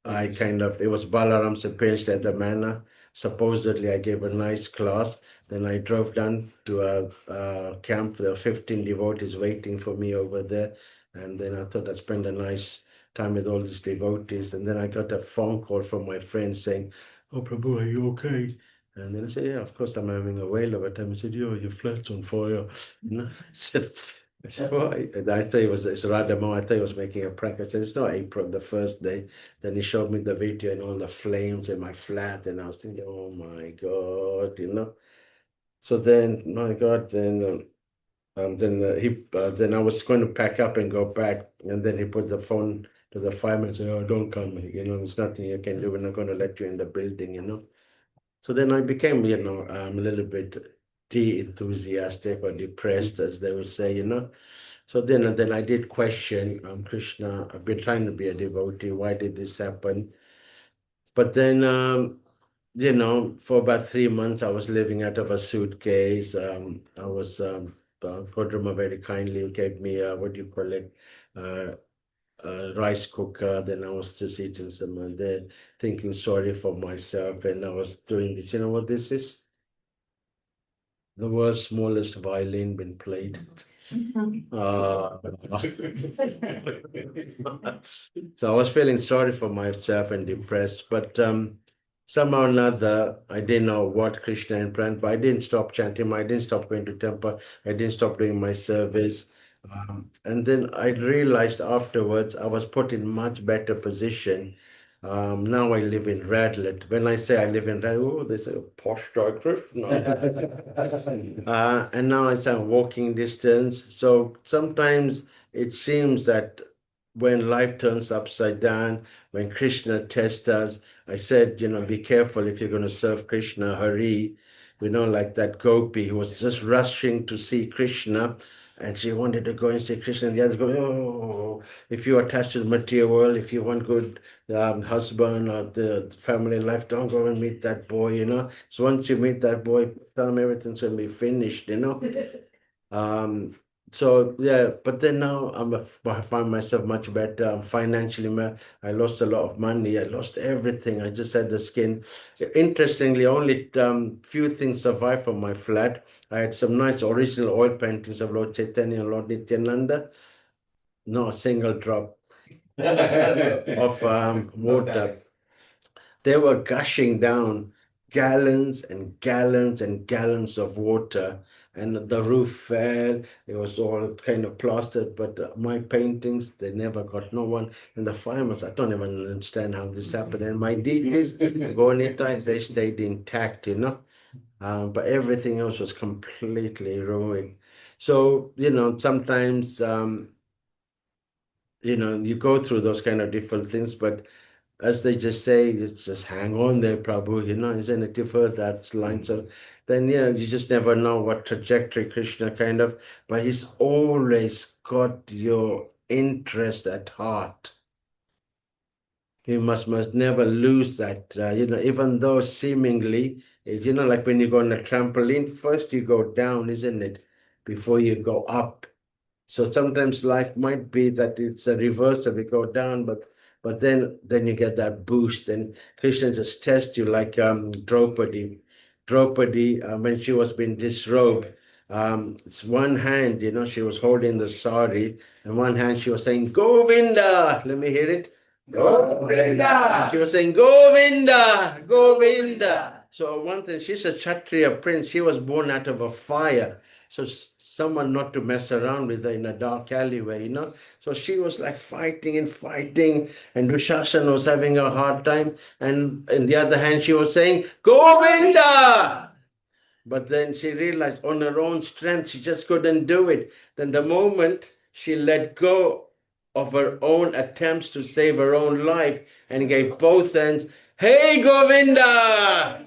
it was Balaram's appearance at the manor. Supposedly, I gave a nice class. Then I drove down to a camp. There were 15 devotees waiting for me over there. And then I thought I'd spend a nice time with all these devotees. And then I got a phone call from my friend saying, "Oh, Prabhu, are you okay?" And then I said, "Yeah, of course I'm having a whale of a time." He said, "Yo, your flat's on fire." I said, "Why?" And I thought it's Radhamo. I thought he was making a prank. I said, "It's not April, the first day." Then he showed me the video and all the flames in my flat. And I was thinking, oh my God. So then, my God, then I was going to pack up and go back. And then he put the phone to the fireman and said, "Oh, don't come. There's nothing you can do. We're not going to let you in the building. So then I became, a little bit de-enthusiastic or depressed, as they would say. So then I did question Krishna. I've been trying to be a devotee. Why did this happen? But then, for about 3 months, I was living out of a suitcase. I was, Kodruma very kindly gave me, what do you call it? A rice cooker. Then I was just eating some and then thinking sorry for myself. And I was doing this. You know what this is? The world's smallest violin been played. So I was feeling sorry for myself and depressed, but somehow or another, I didn't know what Krishna and planned, but I didn't stop chanting. I didn't stop going to temple. I didn't stop doing my service. And then I realized afterwards I was put in much better position. Now I live in Radlett. When I say I live in Radlett, oh, they say, posh guy Krishna. And now it's a walking distance. So sometimes it seems that when life turns upside down, when Krishna tests us, I said, be careful if you're going to serve Krishna, Hari. Like that gopi who was just rushing to see Krishna, and she wanted to go and see Krishna, and the others go, "Oh, if you're attached to the material world, if you want good husband or the family life, don't go and meet that boy. So once you meet that boy, tell him everything's going to be finished. Um, so yeah, but then now I find myself much better. Financially, I lost a lot of money. I lost everything. I just had the skin. Interestingly, only few things survived from my flat. I had some nice original oil paintings of Lord Chaitanya and Lord Nityananda. Not a single drop of water. They were gushing down gallons and gallons and gallons of water, and the roof fell. It was all kind of plastered, but my paintings, they never got no one. And the firemen, I don't even understand how this happened. And my deities, Gornita, they stayed intact. But everything else was completely ruined. So, sometimes, you go through those kind of different things, but as they just say, it's just hang on there, Prabhu, isn't it? You've heard that line. So then, you just never know what trajectory Krishna kind of, but he's always got your interest at heart. You must never lose that, even though seemingly, like when you go on a trampoline, first you go down, isn't it? Before you go up. So sometimes life might be that it's a reverse that we go down, but then you get that boost, and Krishna just tests you like Draupadi. Draupadi, when she was being disrobed, it's one hand, she was holding the sari, and one hand she was saying, Govinda. Let me hear it. Govinda. She was saying, Govinda, Govinda. So one thing, she's a Kshatriya prince. She was born out of a fire. So someone not to mess around with her in a dark alleyway, So she was like fighting and fighting, and Dushasana was having a hard time. And on the other hand, she was saying, Govinda! But then she realized on her own strength, she just couldn't do it. Then the moment she let go of her own attempts to save her own life and gave both hands, hey, Govinda!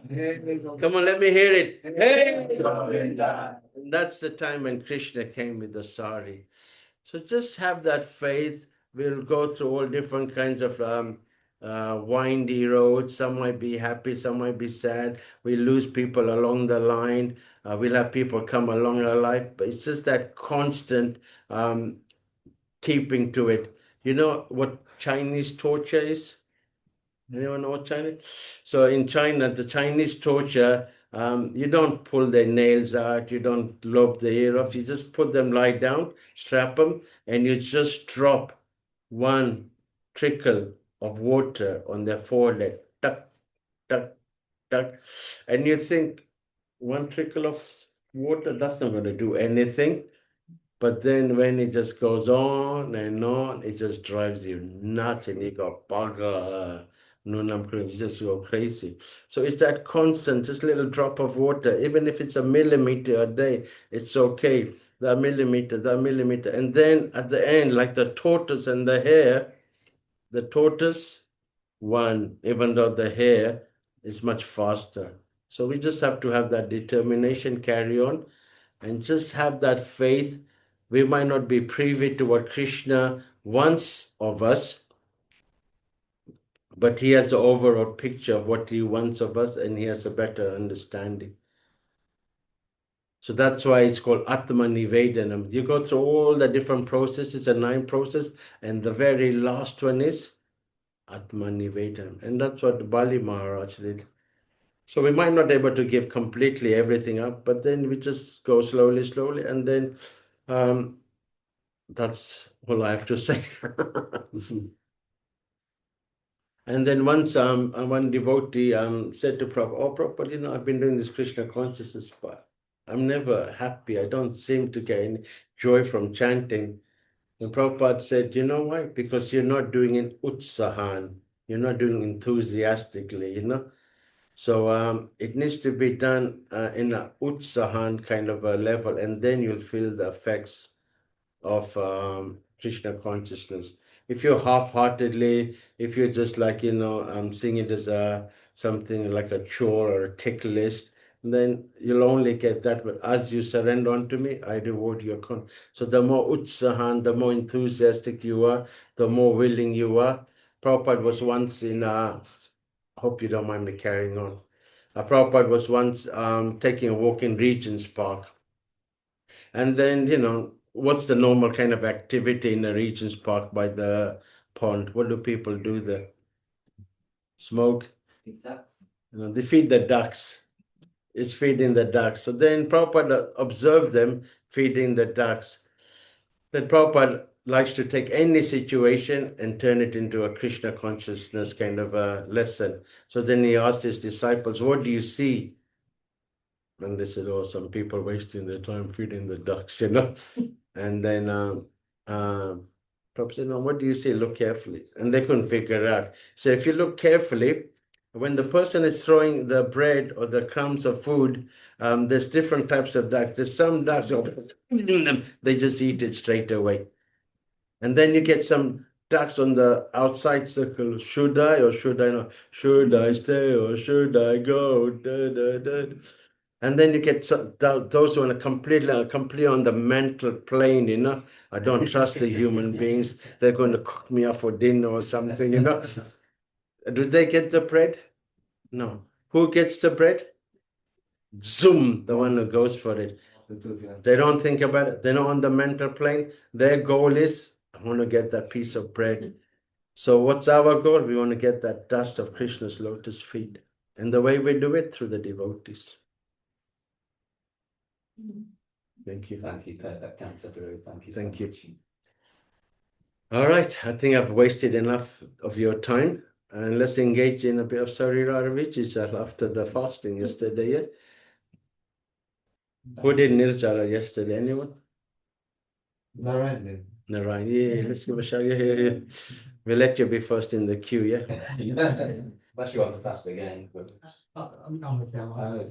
Come on, let me hear it. Hey, Govinda! And that's the time when Krishna came with the sari. So just have that faith. We'll go through all different kinds of windy roads. Some might be happy, some might be sad. We lose people along the line. We'll have people come along our life, but it's just that constant keeping to it. You know what Chinese torture is? Anyone know China? So in China, the Chinese torture, you don't pull their nails out, you don't lob the ear off, you just put them lie down, strap them, and you just drop one trickle of water on their forehead. Tuck, tuck, tuck. And you think one trickle of water, that's not going to do anything. But then when it just goes on and on, it just drives you nuts, and you go, bugger, no, you just go crazy. So it's that constant, just little drop of water, even if it's a millimeter a day, it's okay. The millimeter. And then at the end, like the tortoise and the hare, the tortoise won, even though the hare is much faster. So we just have to have that determination, carry on, and just have that faith. We might not be privy to what Krishna wants of us, but he has the overall picture of what he wants of us, and he has a better understanding. So that's why it's called Atma Nivedanam. You go through all the different processes, a 9 process, and the very last one is Atma Nivedanam. And that's what Bali Maharaj did. So we might not be able to give completely everything up, but then we just go slowly, and then that's all I have to say. And then once one devotee said to Prabhupada, oh, Prabhupada, I've been doing this Krishna consciousness, but I'm never happy. I don't seem to get any joy from chanting. And Prabhupada said, you know why? Because you're not doing it utsahan. You're not doing enthusiastically, So it needs to be done in a utsahan kind of a level, and then you'll feel the effects of Krishna consciousness. If you're half-heartedly, if you're just like, seeing it as something like a chore or a tick list, then you'll only get that. But as you surrender unto me, I reward your So the more utsahan, the more enthusiastic you are, the more willing you are. Prabhupada was once in, I hope you don't mind me carrying on. Prabhupada was once taking a walk in Regent's Park. And then, what's the normal kind of activity in a Regent's Park by the pond? What do people do there? Smoke? They feed the ducks. It's feeding the ducks. So then Prabhupada observed them feeding the ducks. Then Prabhupada likes to take any situation and turn it into a Krishna consciousness kind of a lesson. So then he asked his disciples, what do you see? And they said, oh, some people wasting their time feeding the ducks, And then Prabhupada said, no, what do you see? Look carefully. And they couldn't figure it out. So if you look carefully, when the person is throwing the bread or the crumbs of food, there's different types of ducks. There's some ducks, they just eat it straight away. And then you get some tax on the outside circle. Should I or should I not? Should I stay or should I go? Da, da, da. And then you get those who are completely on the mental plane, you know. I don't trust the human beings. They're going to cook me up for dinner or something, you know. Do they get the bread? No. Who gets the bread? Zoom, the one who goes for it. They don't think about it. They're not on the mental plane. Their goal is, I want to get that piece of bread. So what's our goal? We want to get that dust of Krishna's lotus feet. And the way we do it, through the devotees. Thank you. Thank you. Perfect answer, Dhruv. Thank you. Thank so you. much. All right. I think I've wasted enough of your time. And let's engage in a bit of Sarira Vichisha after the fasting yesterday. Yeah? Who did Nirjala yesterday? Anyone? Narayan. Narayan. Yeah, let's give a shout. Yeah. We'll let you be first in the queue, yeah? Unless you want to fast again. I'm with them. No,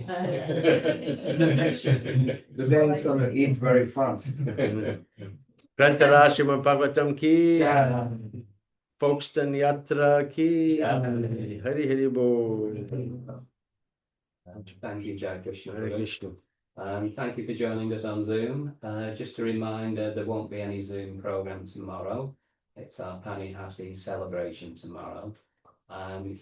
next year. The man's gonna eat very fast. Grantara Srimad Bhagavatam ki, Yeah. Folkestone Yatra ki, Yeah. Hari Hari Bo. Thank you, Jai Krishna. Hare Krishna. Thank you for joining us on Zoom. Just a reminder, there won't be any Zoom program tomorrow. It's our Panihati celebration tomorrow.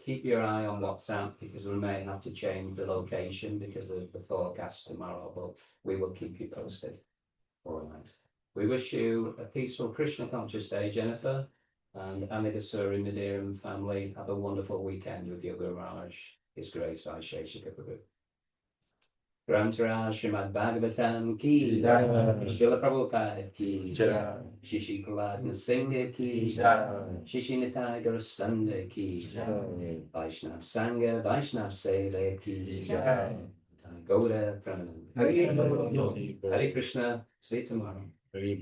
Keep your eye on WhatsApp because we may have to change the location because of the forecast tomorrow, but we will keep you posted. All right. We wish you a peaceful Krishna conscious day, Jennifer, and Amigasuri Nadiram family. Have a wonderful weekend with your Guru Maharaj, His Grace Vaisheshika Prabhu. Grantara Srimad Bhagavatam ki Jaya, Srila Prabhupada ki Jaya, Shishi Prahlad Singha ki Jaya, Shishi Nitai Gurusanda ki Jaya, Vaishnav Sangha, Vaishnav Seva ki Jaya, Gauda Pramanand. Hare Krishna, see you tomorrow.